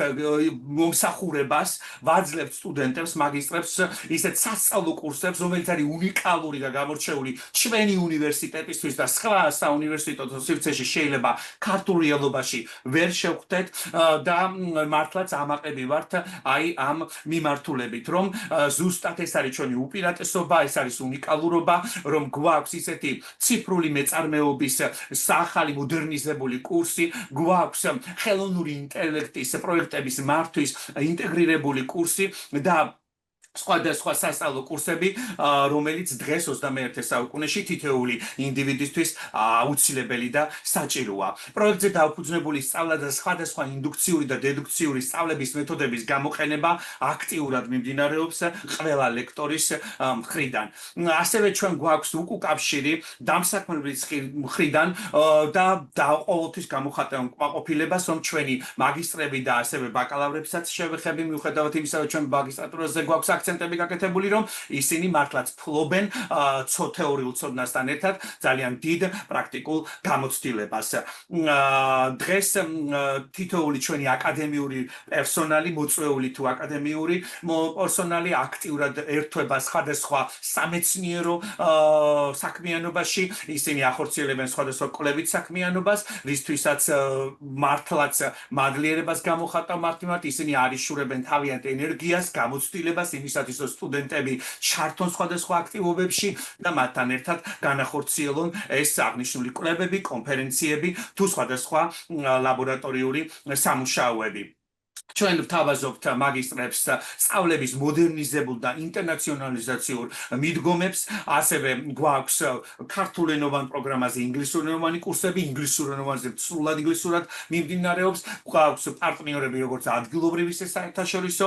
მომსახურებას, ვაძლევთ სტუდენტებს, მაგისტრებს ისეთ სასწავლო კურსებს, რომელიც არის უნიკალური და გამორჩეული გამორჩეული ჩვენი უნივერსიტეტისთვის და სხვა საუნივერსიტეტო სივრცეში შეიძლება ქართულ რეალობაში ვერ შევხვდეთ და მართლაც ამაყები ვართ აი ამ მიმართულებით, რომ ზუსტად ეს არის ჩვენი უპირატესობა, ეს არის უნიკალურობა, რომ გვაქვს ისეთი ციფრული მეწარმეობის ახალი მოდერნიზებული კურსი, გვაქვს ხელოვნური ინტელექტის პროექტების მართვის ინტეგრირებული კურსი და სხვადასხვა სასწავლო კურსები, რომელიც დღეს 21 საუკუნეში თითოეული ინდივიდისთვის აუცილებელი და საჭიროა. პროექტზე დაუფუძნებული სწავლა და სხვადასხვა ინდუქციური და დედუქციური სწავლების მეთოდების გამოყენება აქტიურად მიმდინარეობს ყველა ლექტორის მხრიდან. ასევე ჩვენ გვაქვს უკავშირი დამსაქმებლის მხრიდან და ყოველთვის გამოხატავ კმაყოფილებას, რომ ჩვენი მაგისტრები და ასევე ბაკალავრებსაც შევეხები მიუხედავად იმისა, რომ ჩვენ მაგისტრატურაზე გვაქვს აქცენტები გაკეთებული, რომ ისინი მართლაც ფლობენ თეორიულ ცოდნასთან ერთად ძალიან დიდ პრაქტიკულ გამოცდილებას. დღეს თითოეული ჩვენი აკადემიური პერსონალი, მოწვეული თუ აკადემიური პერსონალი აქტიურად ერთვება სხვადასხვა სამეცნიერო საქმიანობაში, ისინი ახორციელებენ სხვადასხვა კვლევით საქმიანობას, რისთვისაც მართლაც მადლიერებას გამოხატავ მარტივად, ისინი არიშურებენ თავიანთ ენერგიას, გამოცდილებას იმისათვის, რომ სტუდენტები ჩართონ სხვადასხვა აქტივობებში და მათთან ერთად განახორციელონ ეს აღნიშნული კვლევები, კონფერენციები თუ სხვადასხვა ლაბორატორიული სამუშაოები. ჩვენ ვთავაზობთ მაგისტრებს სწავლების მოდერნიზებულ და ინტერნაციონალიზაციურ მიდგომებს, ასევე გვაქვს ქართულენოვან პროგრამაზე ინგლისურენოვანი კურსები, ინგლისურენოვანზე სრულად ინგლისურად მიმდინარეობს, გვაქვს პარტნიორები როგორც ადგილობრივი ისე საერთაშორისო,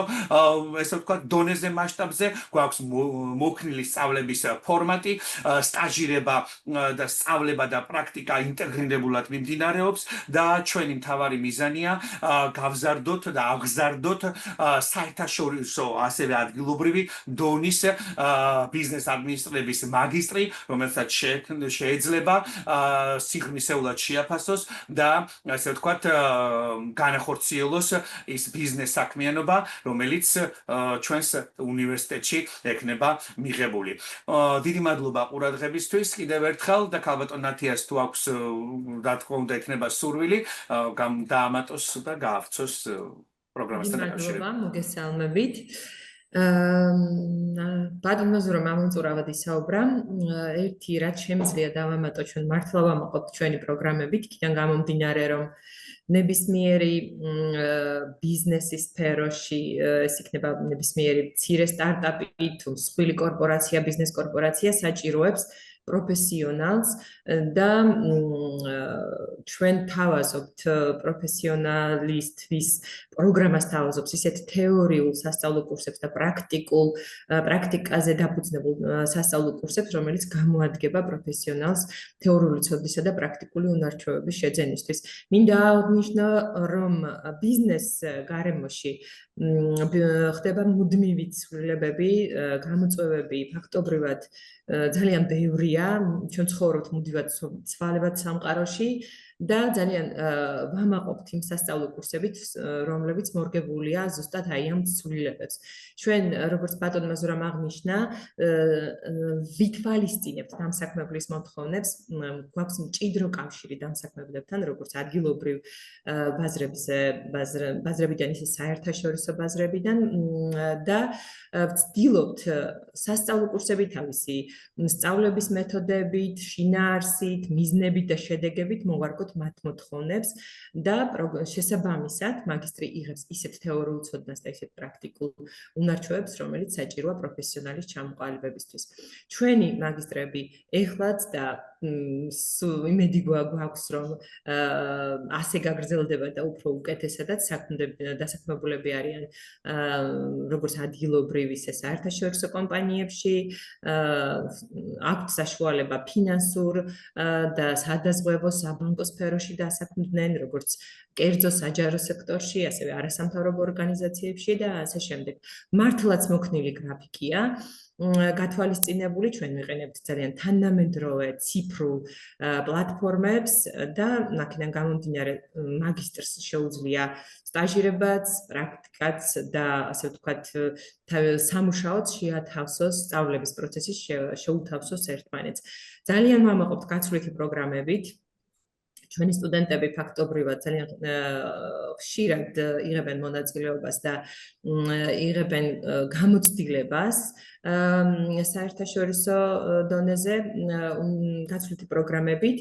ესე ვთქვათ, დონეზე მასშტაბზე, გვაქვს მოქნილი სწავლების ფორმატი, სტაჟირება და სწავლება და პრაქტიკა ინტეგრირებულად მიმდინარეობს და ჩვენი მთავარი მიზანია გავზარდოთ და აღზარდოთ საერთაშორისო ასევე ადგილობრივი დონის ბიზნეს ადმინისტრების მაგისტრი, რომელსაც შეიძლება სიღრმისეულად შეაფასოს და ასე ვთქვათ განახორციელოს ის ბიზნეს საქმიანობა, რომელიც ჩვენს უნივერსიტეტში ექნება მიღებული. დიდი მადლობა ყურადღებისთვის კიდევ ერთხელ და ქალბატონ ნათიას თუ აქვს რა თქმა უნდა ექნება სურვილი დაამატოს და გაავრცოს პროგრამასთან დაკავშირებით. მოგესალმებით. ბატონმა ზურამ ამომწურავად ისაუბრა. ერთი რაც შემიძლია დავამატო, ჩვენ მართლა ვამაყობთ ჩვენი პროგრამებით, იქიდან გამომდინარე, რომ ნებისმიერი ბიზნესის სფეროში, ეს იქნება ნებისმიერი მცირე სტარტაპი თუ მსხვილი კორპორაცია, ბიზნეს კორპორაცია საჭიროებს პროფესიონალს და ჩვენ თავაზობთ პროფესიონალისტვის პროგრამას თავაზობს ისეთ თეორიულ სასწავლო კურსებს და პრაქტიკაზე დაფუძნებულ სასწავლო კურსებს, რომელიც გამოადგება პროფესიონალს თეორიული ცოდნისა და პრაქტიკული უნარჩვევების შეძენისთვის. მინდა აღნიშნო, რომ ბიზნეს გარემოში ხდება მუდმივი ცვლილებები, გამოწვევები ფაქტობრივად ძალიან ბევრია, ჩვენ ცხოვრობთ მუდმივად ცვალებად სამყაროში და ძალიან ვამაყობთ იმ სასწავლო კურსებით, რომლებიც მორგებულია ზუსტად აი ამ ცვლილებებს. ჩვენ, როგორც ბატონმა ზურამ აღნიშნა, ვითვალისწინებთ დამსაქმებლის მოთხოვნებს, გვაქვს მჭიდრო კავშირი დამსაქმებლებთან, როგორც ადგილობრივ ბაზრებიდან, ისე საერთაშორისო ბაზრებიდან და ვცდილობთ სასწავლო კურსები თავისი სწავლების მეთოდებით, შინაარსით, მიზნებით და შედეგებით მოვარგოთ მათ მოთხოვნებს და შესაბამისად მაგისტრი იღებს ისეთ თეორიულ ცოდნას და ისეთ პრაქტიკულ უნარჩვევებს, რომელიც საჭიროა პროფესიონალის ჩამოყალიბებისთვის. ჩვენი მაგისტრები ეხლაც და იმედი გვაქვს, რომ ასე გაგრძელდება და უფრო უკეთესადაც დასაქმებულები არიან როგორც ადგილობრივ, ისე საერთაშორისო კომპანიებში, აქვთ საშუალება ფინანსურ და სადაზღვევო საბანკო სფეროში დასაქმდნენ, როგორც კერძო საჯარო სექტორში, ასევე არასამთავრობო ორგანიზაციებში და ასე შემდეგ. მართლაც მოქნილი გრაფიკია. გათვალისწინებული ჩვენ ვიყენებთ ძალიან თანამედროვე ციფრულ პლატფორმებს და აქედან გამომდინარე მაგისტრს შეუძლია სტაჟირებაც, პრაქტიკაც და ასე ვთქვათ სამუშაოც შეათავსოს, სწავლების პროცესი შეუთავსოს ერთმანეთს. ძალიან ვამაყობთ გაცვლითი პროგრამებით. ჩვენი სტუდენტები ფაქტობრივად ძალიან ხშირად იღებენ მონაწილეობას და იღებენ გამოცდილებას საერთაშორისო დონეზე გაცვლითი პროგრამებით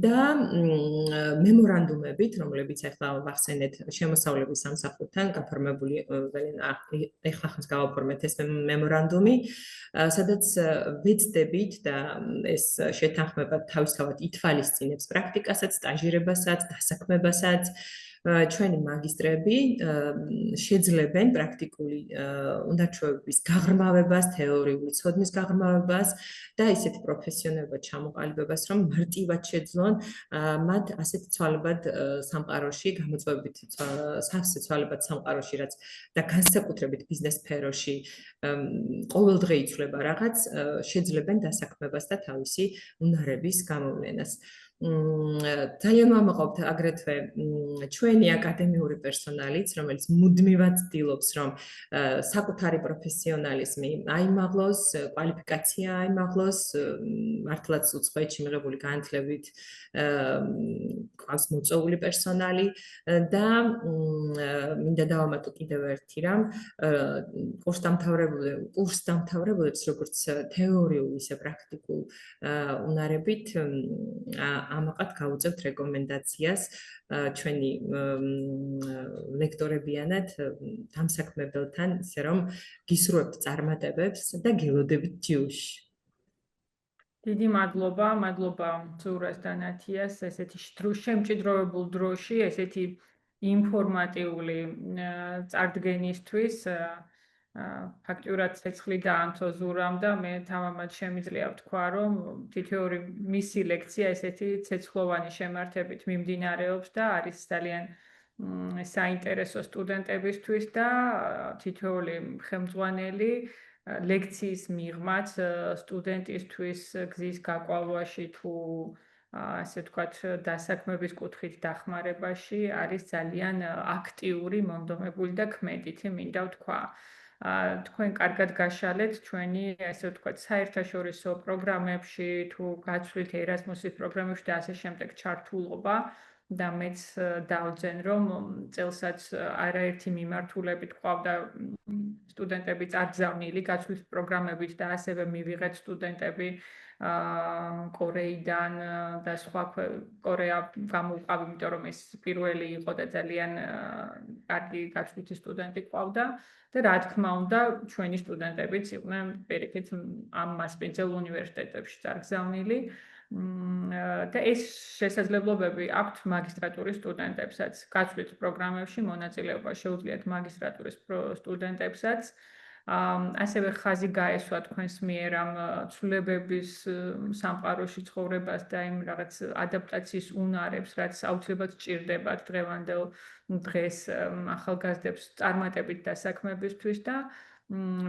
და მემორანდუმებით, რომლებიც ახლა ვახსენეთ შემოსავლების სამსახურთან გაფორმებული ახლა ხანს გავაფორმეთ ეს მემორანდუმი, სადაც ვეცდებით და ეს შეთანხმება თავისთავად ითვალისწინებს პრაქტიკასაც, სტაჟირებასაც, დასაქმებასაც. ჩვენი მაგისტრები შეძლებენ პრაქტიკული უნარჩვევების გაღრმავებას, თეორიული ცოდნის გაღრმავებას და ისეთი პროფესიონალურად ჩამოყალიბებას, რომ მარტივად შეძლონ მათ ასეთ ცვალებად სამყაროში, გამოწვევებით სავსე ცვალებად სამყაროში, რაც და განსაკუთრებით ბიზნეს სფეროში ყოველდღე იცვლება რაღაც, შეძლებენ დასაქმებას და თავისი უნარების გამოვლენას. ძალიან ვამაყობთ აგრეთვე ჩვენი აკადემიური პერსონალიც, რომელიც მუდმივად ცდილობს, რომ საკუთარი პროფესიონალიზმი აიმაღლოს, კვალიფიკაცია აიმაღლოს, მართლაც უცხოეთში მიღებული განათლებით ყავს მოწვეული პერსონალი და მინდა დავამატო კიდევ ერთი რამ, კურსდამთავრებულებს როგორც თეორიულ, ისე პრაქტიკულ უნარებით ამაყად გავუწევთ რეკომენდაციას ჩვენი ლექტორებიანად დამსაქმებელთან, ისე რომ გისურვებთ წარმატებებს და გელოდებით ჯიუში. დიდი მადლობა ზურას და ნათიას ესეთი შემჭიდროვებულ დროში, ესეთი ინფორმატიული წარდგენისთვის. ფაქტურად ცეცხლი დაანთო ზურამ და მე თამამად შემიძლია ვთქვა, რომ თითოეული მისი ლექცია ესეთი ცეცხლოვანი შემართებით მიმდინარეობს და არის ძალიან საინტერესო სტუდენტებისთვის და თითოეული ხელმძღვანელი ლექციის მიღმაც სტუდენტისთვის გზის გაკვალვაში თუ ასე ვთქვათ დასაქმების კუთხით დახმარებაში არის ძალიან აქტიური, მომდომებული და ქმედითი, მინდა ვთქვა. თქვენ კარგად გაშალეთ ჩვენი ასე ვთქვათ საერთაშორისო პროგრამებში თუ გაცვლით ერასმუსის პროგრამებში და ასე შემდეგ ჩართულობა და მეც დავძენ რომ წელსაც არაერთი მიმართულებით ყავდა სტუდენტები წარგზავნილი გაცვლით პროგრამებით და ასევე მივიღეთ სტუდენტები კორეიდან და სხვა კორეა გამოვყავ, იმიტომ რომ ეს პირველი იყო და ძალიან კარგი გაცვლითი სტუდენტი ყავდა და რა თქმა უნდა ჩვენი სტუდენტებიც იყვნენ პირიქით ამ მასპინძელ უნივერსიტეტებში წარგზავნილი და ეს შესაძლებლობები აქვთ მაგისტრატურის სტუდენტებსაც გაცვლით პროგრამებში მონაწილეობა შეუძლიათ მაგისტრატურის სტუდენტებსაც ასევე ხაზი გაესვა თქვენს მიერ ამ ცვლილებების სამყაროში ცხოვრებას და იმ რაღაც ადაპტაციის უნარებს, რაც აუცილებლად სჭირდებათ დღევანდელ დღეს ახალგაზრდებს წარმატებით დასაქმებისთვის და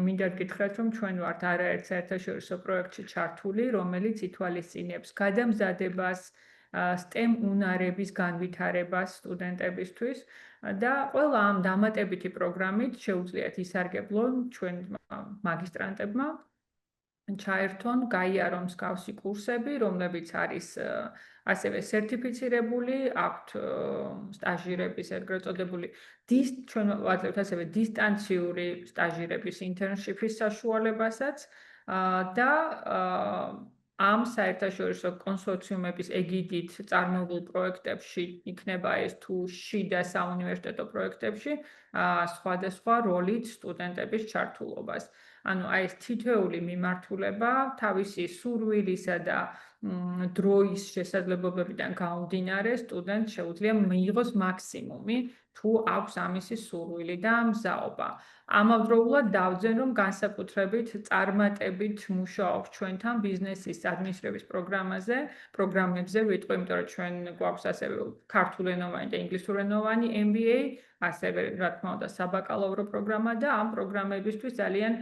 მინდა გითხრათ, რომ ჩვენ ვართ არაერთ საერთაშორისო პროექტში ჩართული, რომელიც ითვალისწინებს გადამზადებას, STEM უნარების განვითარებას სტუდენტებისთვის და ყველა ამ დამატებითი პროგრამით შეუძლიათ ისარგებლონ ჩვენ მაგისტრანტებმა ჩაერთონ, გაიარონ მსგავსი კურსები, რომლებიც არის ასევე სერტიფიცირებული, აქვთ სტაჟირების ეგრეთ წოდებული ჩვენ ვაძლევთ ასევე დისტანციური სტაჟირების ინტერნშიპის საშუალებასაც და ამ საერთაშორისო კონსორციუმების ეგიდით წარმოებულ პროექტებში იქნება ეს თუ შიდა საუნივერსიტეტო პროექტებში სხვადასხვა როლით სტუდენტების ჩართულობას. ანუ აი ეს თითოეული მიმართულება თავისი სურვილისა და დროის შესაძლებლობებიდან გამომდინარე სტუდენტს შეუძლია მიიღოს მაქსიმუმი თუ აქვს ამისი სურვილი და მზაობა. ამავდროულად დავძენ, რომ განსაკუთრებით წარმატებით მუშაობს ჩვენთან ბიზნესის ადმინისტრების პროგრამებზე ვიტყვი, იმიტომ რომ ჩვენ გვაქვს ასევე ქართულენოვანი და ინგლისურენოვანი MBA, ასევე რა თქმა უნდა საბაკალავრო პროგრამა და ამ პროგრამებისთვის ძალიან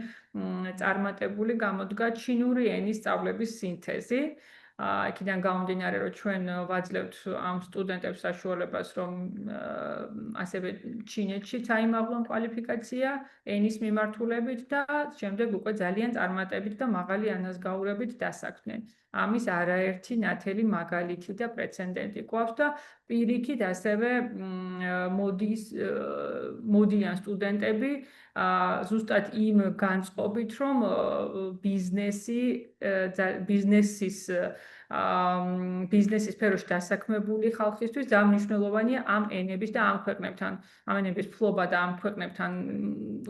წარმატებული გამოდგა ჩინური ენის სწავლების სინთეზი. იქიდან გამომდინარე, რომ ჩვენ ვაძლევთ ამ სტუდენტებს საშუალებას, რომ ასევე ჩინეთშიც აიმაღლონ კვალიფიკაცია ენის მიმართულებით და შემდეგ უკვე ძალიან წარმატებით და მაღალი ანაზგაურებით დასაქმდნენ. ამის არაერთი ნათელი მაგალითი და პრეცედენტი გვაქვს და პირიქით ასევე მოდიან სტუდენტები ზუსტად იმ განწყობით, რომ ბიზნესის სფეროში დასაქმებული ხალხისთვის ძალიან მნიშვნელოვანია ამ ენების და ამ ენების ფლობა და ამ ქვეყნებთან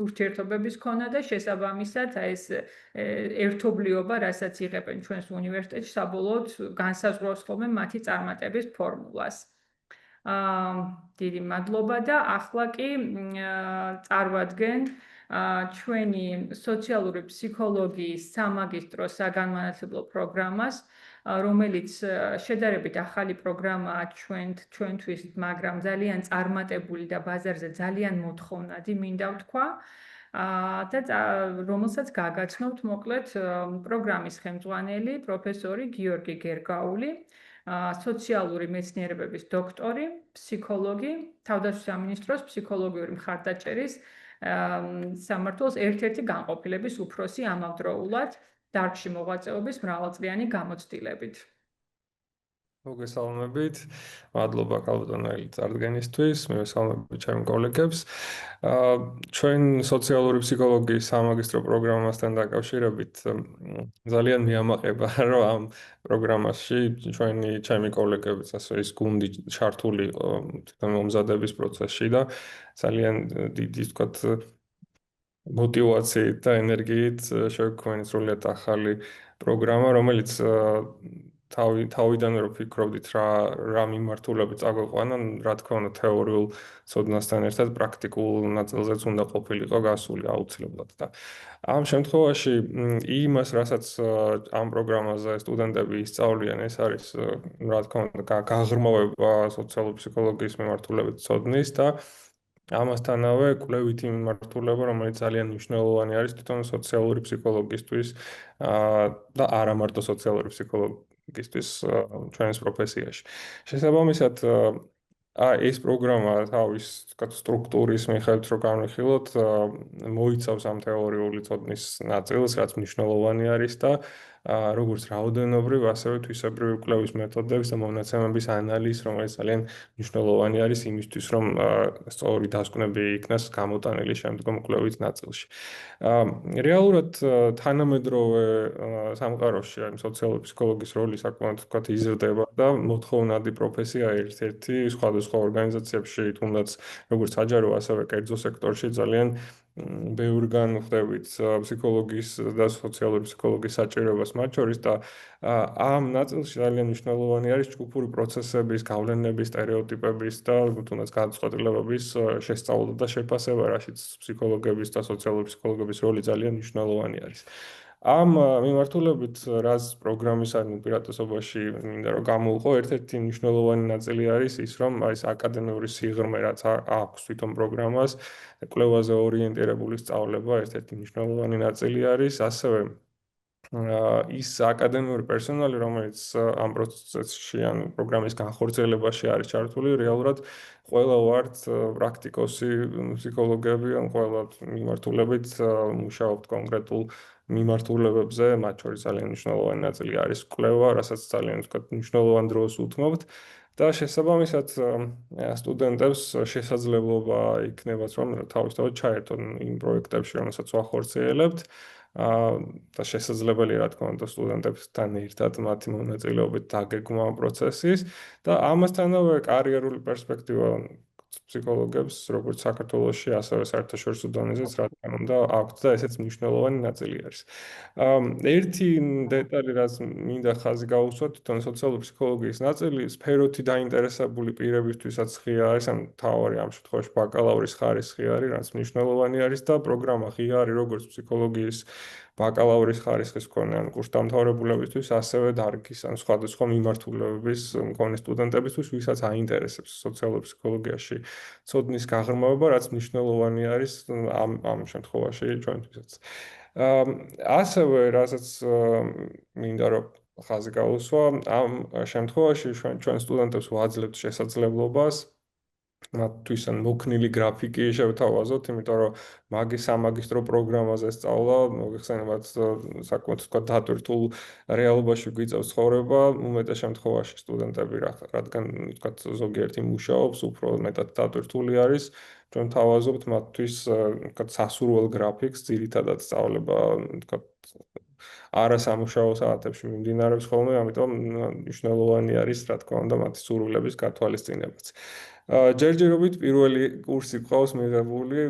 ურთიერთობების ქონა და შესაბამისად ეს ერთობლიობა, რასაც იღებენ ჩვენს უნივერსიტეტში, საბოლოოდ განსაზღვრავს ხოლმე მათი წარმატების ფორმულას. დიდი მადლობა და ახლა კი წარვადგენ ჩვენი სოციალური ფსიქოლოგიის სამაგისტრო საგანმანათლებლო პროგრამას, რომელიც შედარებით ახალი პროგრამაა ჩვენთვის, მაგრამ ძალიან წარმატებული და ბაზარზე ძალიან მოთხოვნადი, მინდა ვთქვა. და რომელსაც გაგაცნობთ მოკლედ პროგრამის ხელმძღვანელი პროფესორი გიორგი გერგაული, სოციალური მეცნიერებების დოქტორი, ფსიქოლოგი, თავდაცვის სამინისტროს ფსიქოლოგიური მხარდაჭერის სამმართველოს ერთ-ერთი განყოფილების უფროსი ამავდროულად დარგში მოღვაწეობის მრავალწლიანი გამოცდილებით. მოგესალმებით. მადლობა კალბატონელი წარდგენისთვის, მივესალმებით ჩემს კოლეგებს. ჩვენ სოციალური ფსიქოლოგიის სამაგისტრო პროგრამასთან დაკავშირებით ძალიან მიამაყება, რომ ამ პროგრამაში ჩემი კოლეგებიც ასე ის გუნდი ჩართული იყო თვითონ მომზადების პროცესში და ძალიან დიდი ვთქვათ მოტივაციით და ენერგიით შევქმნით სრულიად ახალი პროგრამა, რომელიც თავიდანვე რომ ფიქრობდით რა მიმართულებით წაგვეყვანა, რა თქმა უნდა თეორიულ ცოდნასთან ერთად პრაქტიკულ ნაწილზეც უნდა ყოფილიყო გასული აუცილებლად და ამ შემთხვევაში იმას, რასაც ამ პროგრამაზე სტუდენტები ისწავლიან, ეს არის რა თქმა უნდა გაღრმავება სოციალური ფსიქოლოგიის მიმართულებით ცოდნის და ამასთანავე კვლევითი მიმართულება, რომელიც ძალიან მნიშვნელოვანი არის თვითონ სოციალური ფსიქოლოგისთვის და არა მარტო სოციალური ფსიქოლოგისთვის ჩვენს პროფესიაში. შესაბამისად, ეს პროგრამა თავის სტრუქტურის მიხედვით რო განვიხილოთ, მოიცავს ამ თეორიული ცოდნის ნაწილს, რაც მნიშვნელოვანი არის და როგორც რაოდენობრივ, ასევე თვისებრივი კვლევის მეთოდებს და მონაცემების ანალიზს, რომელიც ძალიან მნიშვნელოვანი არის იმისთვის, რომ სწორი დასკვნები იქნას გამოტანილი შემდგომ კვლევის ნაწილში. რეალურად თანამედროვე სამყაროში ამ სოციალური ფსიქოლოგიის როლი საკმაოდ ვთქვათ იზრდება და მოთხოვნადი პროფესია ერთ-ერთი სხვადასხვა ორგანიზაციებში, თუნდაც როგორც საჯარო, ასევე კერძო სექტორში ძალიან ბევრგან ხვდებით ფსიქოლოგიის და სოციალური ფსიქოლოგიის საჭიროებას მათ შორის და ამ ნაწილში ძალიან მნიშვნელოვანი არის ჯგუფური პროცესების, გავლენების, სტერეოტიპების და თუნდაც გადაწყვეტილებების შესწავლა და შეფასება, რაშიც ფსიქოლოგების და სოციალური ფსიქოლოგების როლი ძალიან მნიშვნელოვანი არის. ამ მიმართულებით რაც პროგრამის უპირატესობაში მინდა რომ გამოვიყო, ერთ-ერთი მნიშვნელოვანი ნაწილი არის ის, რომ არის აკადემიური სიღრმე, რაც აქვს თვითონ პროგრამას, კვლევაზე ორიენტირებული სწავლება ერთ-ერთი მნიშვნელოვანი ნაწილი არის, ასევე ის აკადემიური პერსონალი, რომელიც ამ პროცესში ან პროგრამის განხორციელებაში არის ჩართული, რეალურად ყველა ვართ პრაქტიკოსი ფსიქოლოგები, ან ყველა მიმართულებით მუშაობთ კონკრეტულ მიმართულებებზე, მათ შორის ძალიან მნიშვნელოვანი ნაწილი არის კვლევა, რასაც ძალიან ვთქვათ მნიშვნელოვან დროს უთმობთ და შესაბამისად სტუდენტებს შესაძლებლობა იქნებათ, რომ თავისთავად ჩაერთონ იმ პროექტებში, რომელსაც ვახორციელებთ და შესაძლებელი რა თქმა უნდა სტუდენტებთან ერთად მათი მონაწილეობით დაგეგმა პროცესის და ამასთანავე კარიერული პერსპექტივა ფსიქოლოგებს, როგორც საქართველოში, ასევე საერთაშორისო დონეზეც, რა თქმა უნდა, აქვთ და ესეც მნიშვნელოვანი ნაწილი არის. ერთი დეტალი, რაც მინდა ხაზი გაუსვათ, თვითონ სოციალური ფსიქოლოგიის ნაწილი, სფეროთი დაინტერესებული პირებისთვისაც ღია არის, ან თავარი ამ შემთხვევაში ბაკალავრის ხარისხი არის, რაც მნიშვნელოვანი არის და პროგრამა ღია არის როგორც ფსიქოლოგიის ბაკალავრის ხარისხის მქონე ან კურსდამთავრებულებისთვის, ასევე დარგის ან სხვადასხვა მიმართულებების მქონე სტუდენტებისთვის, ვისაც აინტერესებს სოციალური ფსიქოლოგიაში ცოდნის გაღრმავება, რაც მნიშვნელოვანი არის ამ შემთხვევაში ჩვენთვისაც. ასევე, რასაც მინდა რომ ხაზი გაუსვა, ამ შემთხვევაში ჩვენ სტუდენტებს ვაძლევთ შესაძლებლობას მათთვის ან მოქნილი გრაფიკი შევთავაზოთ, იმიტომ რომ სამაგისტრო პროგრამაზე სწავლა, მოგეხსენებათ, საკუთარ თქვა დატვირთულ რეალობაში გვიწევს ცხოვრება, უმეტეს შემთხვევაში სტუდენტები რადგან თქვა ზოგიერთი მუშაობს, უფრო მეტად დატვირთული არის, ჩვენ თავაზობთ მათთვის თქვა სასურველ გრაფიკს, ძირითადად სწავლება თქვა არასამუშაო საათებში მიმდინარეობს ხოლმე, ამიტომ მნიშვნელოვანი არის, რა თქმა უნდა, მათი სურვილების გათვალისწინებაც. ჯერჯერობით პირველი კურსი ყავს მიღებული,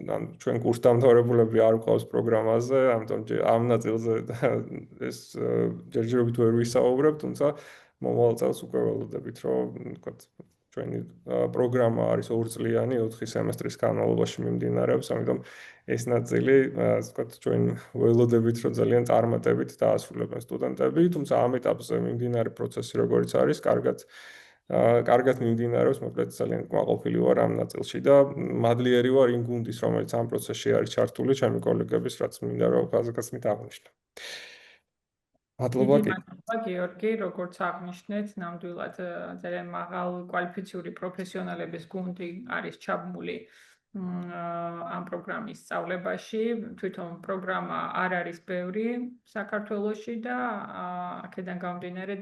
ან ჩვენ კურსდამთავრებულები არ ყავს პროგრამაზე, ამიტომ ამ ნაწილზე ეს ჯერჯერობით ვერ ვისაუბრებ, თუმცა მომავალ წელს უკვე ველოდებით, რომ ვთქვათ, ჩვენი პროგრამა არის 2 წლიანი, 4 სემესტრის განმავლობაში მიმდინარეობს, ამიტომ ეს ნაწილი, ვთქვათ, ჩვენ ველოდებით, რომ ძალიან წარმატებით დაასრულებენ სტუდენტები, თუმცა ამ ეტაპზე მიმდინარე პროცესი როგორც არის, კარგად მიმდინარეობს, მოკლედ ძალიან კმაყოფილი ვარ ამ ნაწილში და მადლიერი ვარ იმ გუნდის, რომელიც ამ პროცესში არის ჩართული, ჩემი კოლეგების, რაც მინდა რომ ხაზგასმით აღნიშნო. მადლობა. მადლობა გიორგი, როგორც აღნიშნეთ, ნამდვილად ძალიან მაღალ კვალიფიციური პროფესიონალების გუნდი არის ჩაბმული ამ პროგრამის სწავლებაში. თვითონ პროგრამა არ არის ბევრი საქართველოში და აქედან გამომდინარე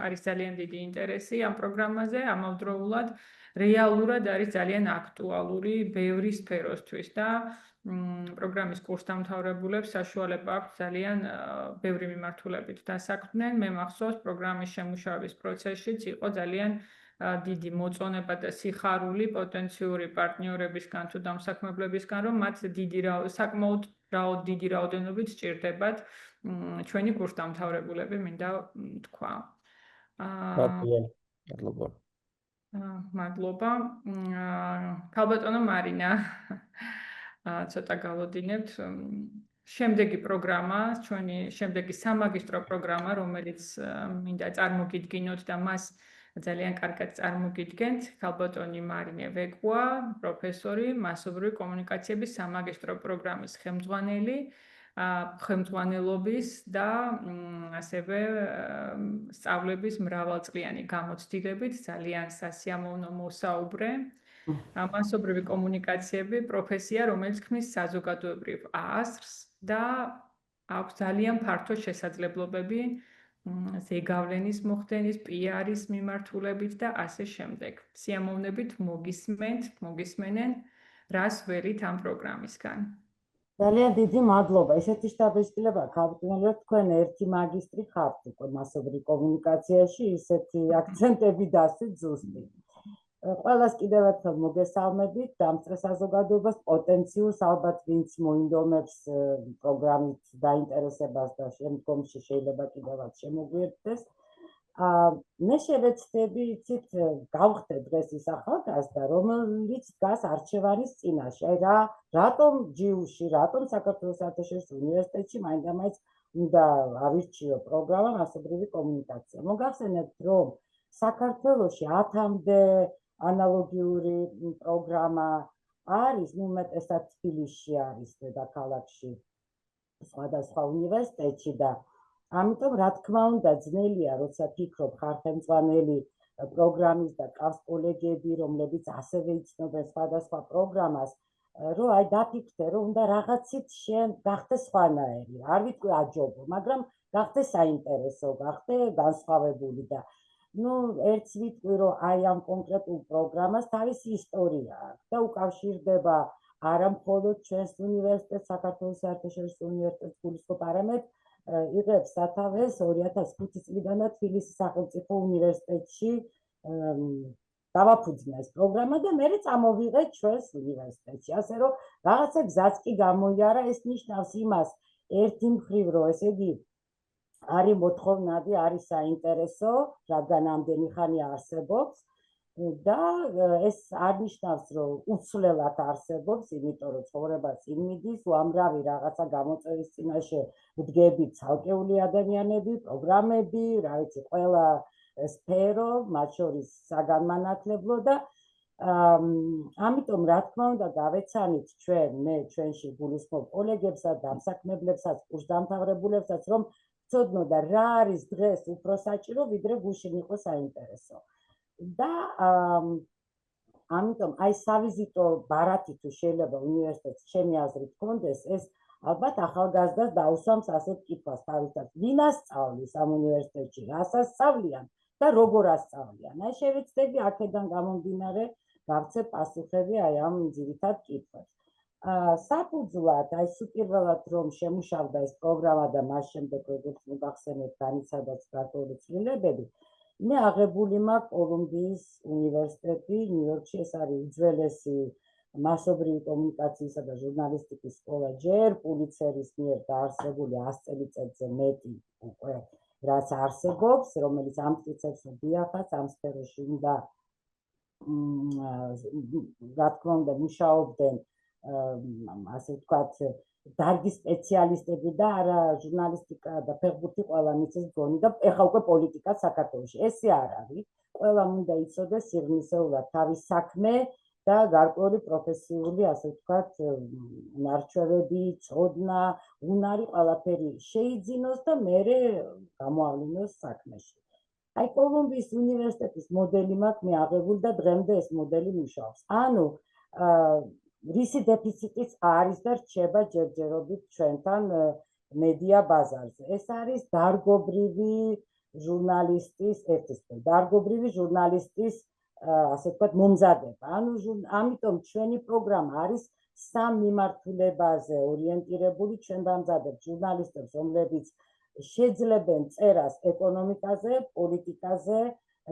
არის ძალიან დიდი ინტერესი ამ პროგრამაზე, ამავდროულად რეალურად არის ძალიან აქტუალური ბევრი სფეროსთვის და პროგრამის კურსდამთავრებულებს საშუალება აქვს ძალიან ბევრი მიმართულებით დასაქმდნენ. მე მახსოვს, პროგრამის შემუშავების პროცესშიც იყო ძალიან დიდი მოწონება და სიხარული პოტენციური პარტნიორებისგან თუ დამსაქმებლებისგან, რომ მათ საკმაოდ დიდი რაოდენობით სჭირდებათ ჩვენი კურსდამთავრებულები, მინდა თქვა. მადლობა. მადლობა. ქალბატონო მარინა, ცოტა გავოდინებთ. შემდეგი პროგრამა, ჩვენი შემდეგი სამაგისტრო პროგრამა, რომელიც მინდა წარმოგიდგინოთ და მას ძალიან კარგად წარმოგიდგენთ, ქალბატონი მარინე ვეკვა, პროფესორი, მასობრივი კომუნიკაციების სამაგისტრო პროგრამის ხელმძღვანელი, ხელმძღვანელობის და ასევე სწავლების მრავალწლიანი გამოცდილებით ძალიან სასიამოვნო მოსაუბრე. მასობრივი კომუნიკაციები პროფესია, რომელიც ქმნის საზოგადოებრივ აზრს და აქვს ძალიან ფართო შესაძლებლობები ზეგავლენის მოხდენის, PR-ის მიმართულებით და ასე შემდეგ. სიამოვნებით მოგისმენენ, რას ველით ამ პროგრამისგან. ძალიან დიდი მადლობა. ესეთი შთაბეჭდილება ქალბატონო, რომ თქვენ ერთი მაგისტრი ხართ უკვე მასობრივ კომუნიკაციაში, ისეთი აქცენტები დასვით ზუსტი. ყველას კიდევ ერთხელ მოგესალმებით, დამსწრე საზოგადოებას, პოტენციურს ალბათ ვინც მოინდომებს პროგრამით დაინტერესებას და შემდგომში შეიძლება კიდევაც შემოგვიერთდეს. მე შევეცდები, იცით, გავხდე დღეს ის ახალგაზრდა, რომელიც დგას არჩევანის წინაშე. აი რატომ ჯიუში, რატომ საქართველოს საერთაშორისო უნივერსიტეტში მაინდამაინც უნდა ავირჩიო პროგრამა მასობრივი კომუნიკაცია. მოგახსენებთ, რომ საქართველოში 10-მდე ანალოგიური პროგრამა არის, უმეტესად თბილისში არის დედაქალაქში, სხვადასხვა უნივერსიტეტში და ამიტომ რა თქმა უნდა ძნელია, როცა ფიქრობ ხარხემძღვანელი პროგრამის და ყავს კოლეგები, რომლებიც ასევე იცნობენ სხვადასხვა პროგრამას, რომ აი დაფიქრდე, რომ უნდა რაღაცით გახდეს სხვანაირი. არ ვიტყვი აჯობო, მაგრამ გახდეს საინტერესო, გახდეს განსხვავებული და ერთს ვიტყვი, რომ აი ამ კონკრეტულ პროგრამას თავისი ისტორია აქვს და უკავშირდება არა მხოლოდ ჩვენს უნივერსიტეტს, საქართველოს საერთაშორისო უნივერსიტეტს გულისხმობ, არამედ იღებს სათავეს 2005 წლიდანაც თბილისის სახელმწიფო უნივერსიტეტში დავაფუძნა ეს პროგრამა და მე წამოვიღეთ ჩვენს უნივერსიტეტში. ასე რომ რაღაცა გზაც კი გამოიარა, ეს ნიშნავს იმას, ერთი მხრივ რომ ესე იგი არის მოთხოვნადი, არის საინტერესო, რადგან ამდენი ხანი არსებობს და ეს არ ნიშნავს, რომ უცვლელად არსებობს, იმიტომ რომ ცხოვრება წინ მიდის, უამრავი რაღაცა გამოწვევის წინაშე ვდგებით ცალკეული ადამიანები, პროგრამები, რა ვიცი, ყველა სფერო, მათ შორის საგანმანათლებლო და ამიტომ რა თქმა უნდა გავეცანით მე ჩვენში გულისხმობ კოლეგებსაც, დამსაქმებლებსაც, კურსდამთავრებულებსაც, რომ ვცოდნოდა რა არის დღეს უფრო საჭირო, ვიდრე გუშინ იყო საინტერესო. და ამიტომ აი სავიზიტო ბარათი თუ შეიძლება უნივერსიტეტს ჩემი აზრით გქონდეს, ეს ალბათ ახალგაზრდას დაუსვამს ასეთ კითხვას თავისთავად, ვინ ასწავლის ამ უნივერსიტეტში, რას ასწავლიან და როგორ ასწავლიან. აი შევეცდები აქედან გამომდინარე გავცე პასუხები აი ამ ძირითად კითხვებს. საფუძვლად, აი სუპირველად რომ შემუშავდა ეს პროგრამა და მას შემდეგ როგორც მოგახსენეთ განიცადაც გარკვეული ცვლილებები, მე აღებული მაქვს კოლუმბიის უნივერსიტეტი ნიუ-იორკში, ეს არის უძველესი მასობრივი კომუნიკაციისა და ჟურნალისტიკის სკოლა, ჯერ პულიცერის მიერ დაარსებული 100 წელიწადზე მეტი უკვე რაც არსებობს, რომელიც ამტკიცებს, რომ დიახაც ამ სფეროში უნდა რა თქმა უნდა მუშაობდნენ ასე ვთქვათ დარგის სპეციალისტები და არა ჟურნალისტიკა და ფეხბურთი ყველამ იცის მგონი და ეხლა უკვე პოლიტიკა საქართველოში. ესე არ არის. ყველამ უნდა იცოდეს სიღრმისეულად თავის საქმე და გარკვეული პროფესიული, ასე ვთქვათ, ნარჩევები, წოდნა, უნარი, ყველაფერი შეიძინოს და მერე გამოავლინოს საქმეში. აი კოლუმბიის უნივერსიტეტის მოდელი მაქვს მე აღებული და დღემდე ეს მოდელი მუშაობს. ანუ რისი დეფიციტიც არის და რჩება ჯერჯერობით ჩვენთან მედია ბაზარზე. ეს არის დარგობრივი ჟურნალისტის დარგობრივი ჟურნალისტის ასე ვთქვათ მომზადება. ანუ ამიტომ ჩვენი პროგრამა არის სამ მიმართულებაზე ორიენტირებული. ჩვენ ვამზადებთ ჟურნალისტებს, რომლებიც შეძლებენ წერას ეკონომიკაზე, პოლიტიკაზე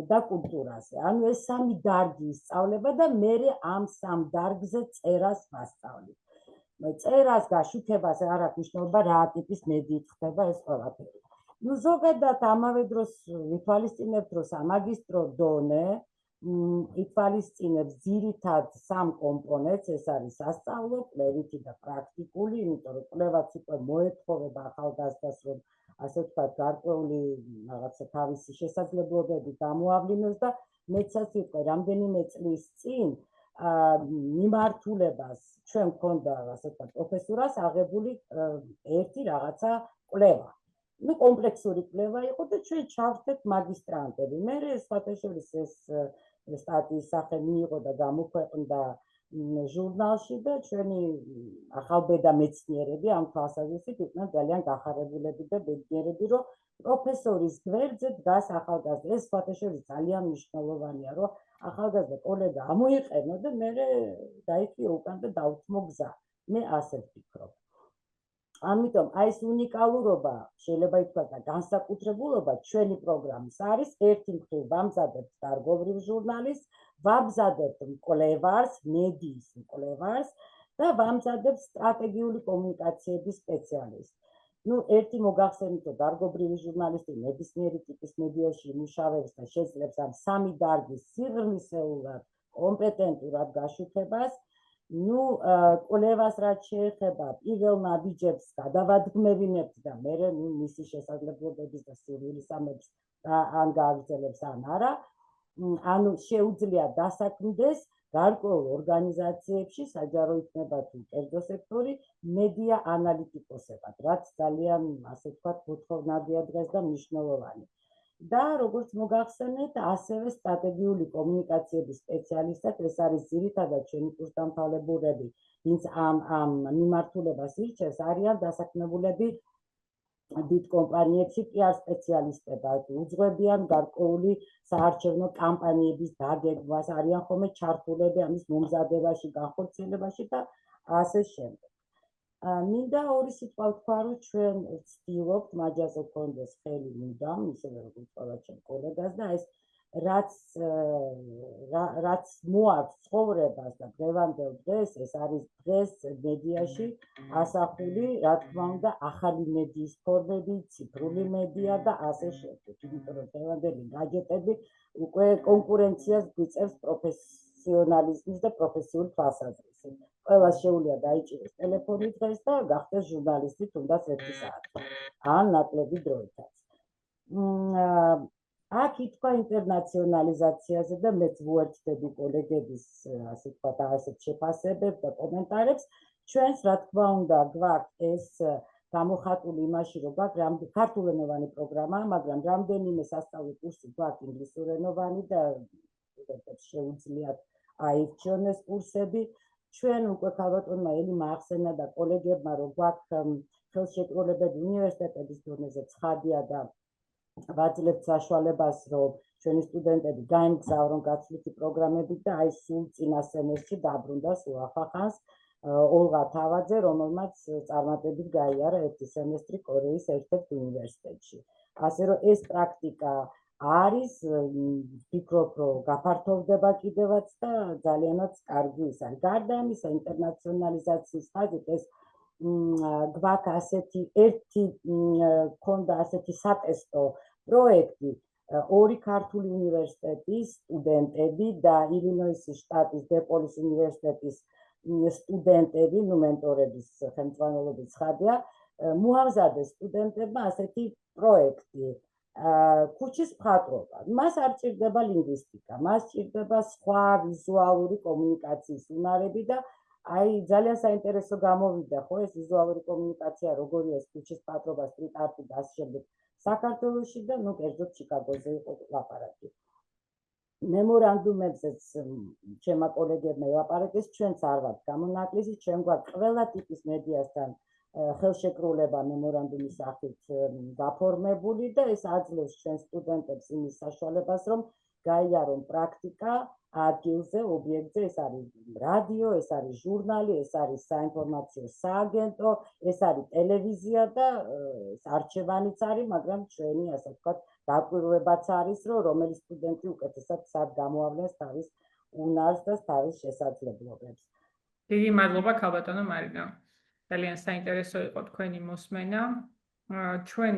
და კულტურაზე. ანუ ეს სამი დარგი ისწავლება და მე ამ სამ დარგზე წერას ვასწავლით. წერას გაშუქებას არ აქვს მნიშვნელობა რა ტიპის მედიით ხდება ეს ყველაფერი. ნუ ზოგადად ამავე დროს ვითვალისწინებთ, რომ სამაგისტრო დონე ითვალისწინებს ძირითად სამ კომპონენტს, ეს არის სასწავლო, კვლევითი და პრაქტიკული, იმიტომ რომ კვლევაც უკვე მოეთხოვება ახალგაზრდას, რომ ასე ვთქვათ, გარკვეული რაღაცა თავისი შესაძლებლობები გამოავლინოს და მეცაც იყო რამდენიმე წლის წინ მიმართულებას ჩვენ გქონდა ასე ვთქვათ, პროფესურას აღებული ერთი რაღაცა კვლევა. ნუ კომპლექსური კვლევა იყო და ჩვენ ჩავხდეთ მაგისტრანტები. მე სხვათა შორის ეს სტატიის სახე მიიღო და გამოქვეყნდა ჟურნალში და ჩვენი ახალბედა მეცნიერები ამ თვალსაზრისით იყვნენ ძალიან გახარებულები და ბედნიერები, რომ პროფესორის გვერდზე დგას ახალგაზრდა. ეს სხვათა შორის ძალიან მნიშვნელოვანია, რომ ახალგაზრდა კოლეგა ამოიყენო და მე დაიქიო უკან და დაუთმო გზა. მე ასე ვფიქრობ. ამიტომ აი ეს უნიკალურობა შეიძლება ითქვას და განსაკუთრებულობა ჩვენი პროგრამის არის ერთი მხრივ ვამზადებთ დარგობრივ ჟურნალისტს, ვამზადებთ მკვლევარს, მედიის მკვლევარს და ვამზადებთ სტრატეგიული კომუნიკაციების სპეციალისტს. ნუ ერთი მოგახსენით, რომ დარგობრივი ჟურნალისტი ნებისმიერი ტიპის მედიაში იმუშავებს და შეძლებს ამ სამი დარგის სიღრმისეულად კომპეტენტურად გაშუქებას. ნუ კვლევას რაც შეეხება პირველ ნაბიჯებს გადავადგმევინებთ და მე მისი შესაძლებლობების და სურვილისამებს ან გააგრძელებს ან არა. ანუ შეუძლია დასაქმდეს გარკვეულ ორგანიზაციებში, საჯარო იქნება თუ კერძო სექტორი, მედია ანალიტიკოსებად, რაც ძალიან ასე ვთქვათ, მოთხოვნადია დღეს და მნიშვნელოვანი. და როგორც მოგახსენეთ, ასევე სტრატეგიული კომუნიკაციების სპეციალისტად, ეს არის ძირითადად ჩვენი კურსდამთავრებულები, ვინც ამ მიმართულებას ირჩევს, არიან დასაქმებულები დიდ კომპანიებში PR სპეციალისტებად, უძღვებიან გარკვეული საარჩევნო კამპანიების დაგეგმვას, არიან ხოლმე ჩართულები ამის მომზადებაში, განხორციელებაში და ასე შემდეგ. მინდა ორი სიტყვა ვთქვა, რომ ჩვენ ვცდილობთ მაჯაზე გქონდეს ხელი მუდამ, ისევე როგორც ყველა ჩემ კოლეგას და ეს რაც მოაქვს ცხოვრებას და დღევანდელ დღეს ეს არის დღეს მედიაში ასახული, რა თქმა უნდა, ახალი მედიის ფორმები, ციფრული მედია და ასე შემდეგ. იმიტომ რომ დღევანდელი გაჯეტები უკვე კონკურენციას გვიწევს პროფესიონალიზმის და პროფესიულ თვალსაზრისით. ყველას შეუძლია დაიჭიროს ტელეფონი დღეს და გახდეს ჟურნალისტი თუნდაც 1 საათი ან ნაკლები დროითაც. აქ ითქვა ინტერნაციონალიზაციაზე და მეც ვუერთდები კოლეგების ასე ვთქვათ ასეთ შეფასებებს და კომენტარებს. ჩვენს რა თქმა უნდა გვაქვს ეს გამოხატული იმაში, რომ გვაქვს ქართულენოვანი პროგრამა, მაგრამ რამდენიმე სასწავლო კურსი გვაქვს ინგლისურენოვანი და შეუძლიათ აირჩიონ ეს კურსები. ჩვენ უკვე ქალბატონმა ელიმ ახსენა და კოლეგებმა, რომ გვაქვს ხელშეკრულებები უნივერსიტეტების დონეზე ცხადია და ვაძლევთ საშუალებას, რომ ჩვენი სტუდენტები გაემგზავრონ გაცვლითი პროგრამებით და აი სულ წინა სემესტრში დაბრუნდა სულ ახახანს ოლღა თავაძე, რომელმაც წარმატებით გაიარა 1 სემესტრი კორეის ერთ-ერთ უნივერსიტეტში. ასე რომ ეს პრაქტიკა არის, ვფიქრობ, რომ გაფართოვდება კიდევაც და ძალიანაც კარგი ის არის. გარდა ამისა, ინტერნაციონალიზაციის ხაზით ეს გვაქვს ასეთი ერთი ქონდა ასეთი სატესტო პროექტი, 2 ქართული უნივერსიტეტის სტუდენტები და ილინოისის შტატის დეპოლის უნივერსიტეტის სტუდენტები, მენტორების ხელმძღვანელობით ცხადია, მოამზადეს სტუდენტებმა ასეთი პროექტი. ქუჩის მხატვრობა. მას არ ჭირდება ლინგვისტიკა, მას ჭირდება სხვა ვიზუალური კომუნიკაციის უნარები და აი ძალიან საინტერესო გამოვიდა ხო ეს ვიზუალური კომუნიკაცია, როგორია ეს ქუჩის მხატვრობა, სტრიტ არტი და ასე შემდეგ საქართველოში და ნუ კერძოდ ჩიკაგოზე იყო ლაპარაკი. მემორანდუმებზეც ჩემმა კოლეგებმა ელაპარაკეს, ჩვენც არ ვართ გამონაკლისი, ჩვენ გვაქვს ყველა ტიპის მედიასთან ხელშეკრულება მემორანდუმის სახით გაფორმებული და ეს აძლევს ჩვენ სტუდენტებს იმის საშუალებას, რომ გაიარონ პრაქტიკა ადგილზე, ობიექტზე, ეს არის რადიო, ეს არის ჟურნალი, ეს არის საინფორმაციო სააგენტო, ეს არის ტელევიზია და არჩევანიც არის, მაგრამ ჩვენი ასე ვთქვათ დაკვირვებაც არის, რომ რომელი სტუდენტი უკეთესად სად გამოავლენს თავის უნარს და თავის შესაძლებლობებს. დიდი მადლობა ქალბატონო მარინა. ძალიან საინტერესო იყო თქვენი მოსმენა. ჩვენ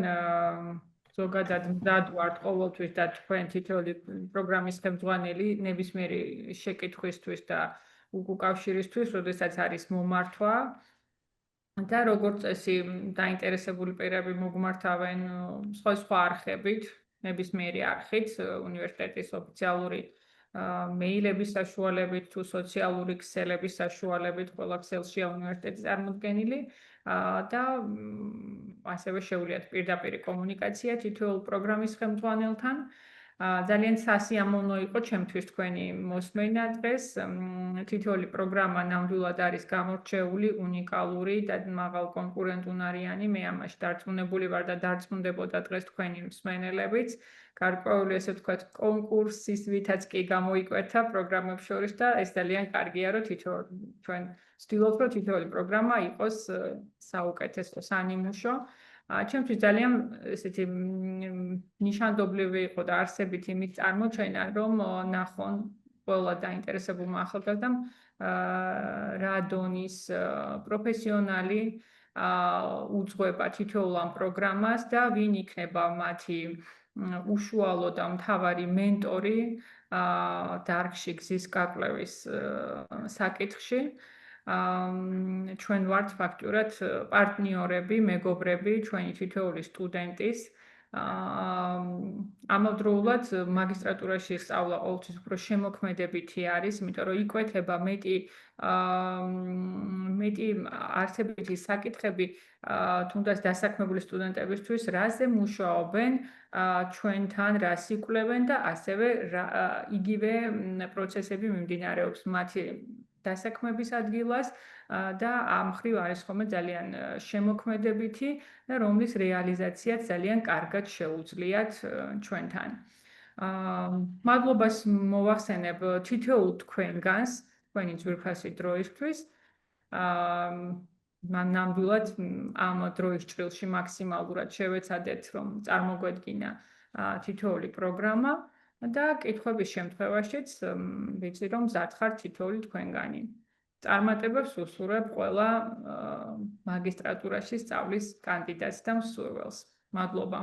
ზოგადად მზად ვართ ყოველთვის და თქვენ თითოეული პროგრამის ხელმძღვანელი ნებისმიერი შეკითხვისთვის და უკავშირისთვის, როდესაც არის მომართვა და როგორც წესი დაინტერესებული პირები მოგმართავენ სხვა არხებით, ნებისმიერი არხით, უნივერსიტეტის ოფიციალური მეილების საშუალებით თუ სოციალური ქსელების საშუალებით, ყველა ქსელშია უნივერსიტეტის წარმოდგენილი და ასევე შეუძლიათ პირდაპირ კომუნიკაცია თითოეულ პროგრამის ხელმძღვანელთან. ძალიან სასიამოვნო იყო ჩემთვის თქვენი მოსმენა დღეს. თითოეული პროგრამა ნამდვილად არის გამორჩეული, უნიკალური და მაღალ კონკურენტუნარიანი. მე ამაში დარწმუნებული ვარ და დარწმუნდებოდა დღეს თქვენი მსმენელებიც. გარკვეული ესე ვთქვათ კონკურსის ვითაც კი გამოიკვეთა პროგრამებს შორის და ეს ძალიან კარგია, რომ ჩვენ ვცდილობთ, რომ თითოეული პროგრამა იყოს საუკეთესო, სანიმუშო. ჩემთვის ძალიან ესეთი ნიშანდობლივი იყო და არსებით იმის წარმოჩენა, რომ ნახონ ყველა დაინტერესებულმა ახალგაზრდამ რა დონის პროფესიონალი უძღვება თითოეულ ამ პროგრამას და ვინ იქნება მათი უშუალო და მთავარი მენტორი დარგში გზის გაკვლევის საკითხში. ჩვენ ვართ ფაქტურად პარტნიორები, მეგობრები ჩვენი თითოეული სტუდენტის. ამავდროულად მაგისტრატურაში სწავლა ყოველთვის უფრო შემოქმედებითი არის, იმიტომ რომ იკვეთება მეტი არსებითი საკითხები თუნდაც დასაქმებული სტუდენტებისთვის, რაზე მუშაობენ ჩვენთან, რას იკვლევენ და ასევე იგივე პროცესები მიმდინარეობს მათი დასაქმების ადგილას და ამ მხრივ არის ხოლმე ძალიან შემოქმედებითი და რომლის რეალიზაციაც ძალიან კარგად შეუძლიათ ჩვენთან. მადლობას მოვახსენებ თითოეულ თქვენგანს, თქვენი ძვირფასი დროისთვის. მან ნამდვილად ამ დროის ჭრილში მაქსიმალურად შევეცადეთ, რომ წარმოგვედგინა თითოეული პროგრამა. და კითხვების შემთხვევაშიც ვიცი რომ მზად ხარ თითოეული თქვენგანი. წარმატებებს უსურვებ ყველა მაგისტრატურაში სწავლის კანდიდატს და მსურველს. მადლობა.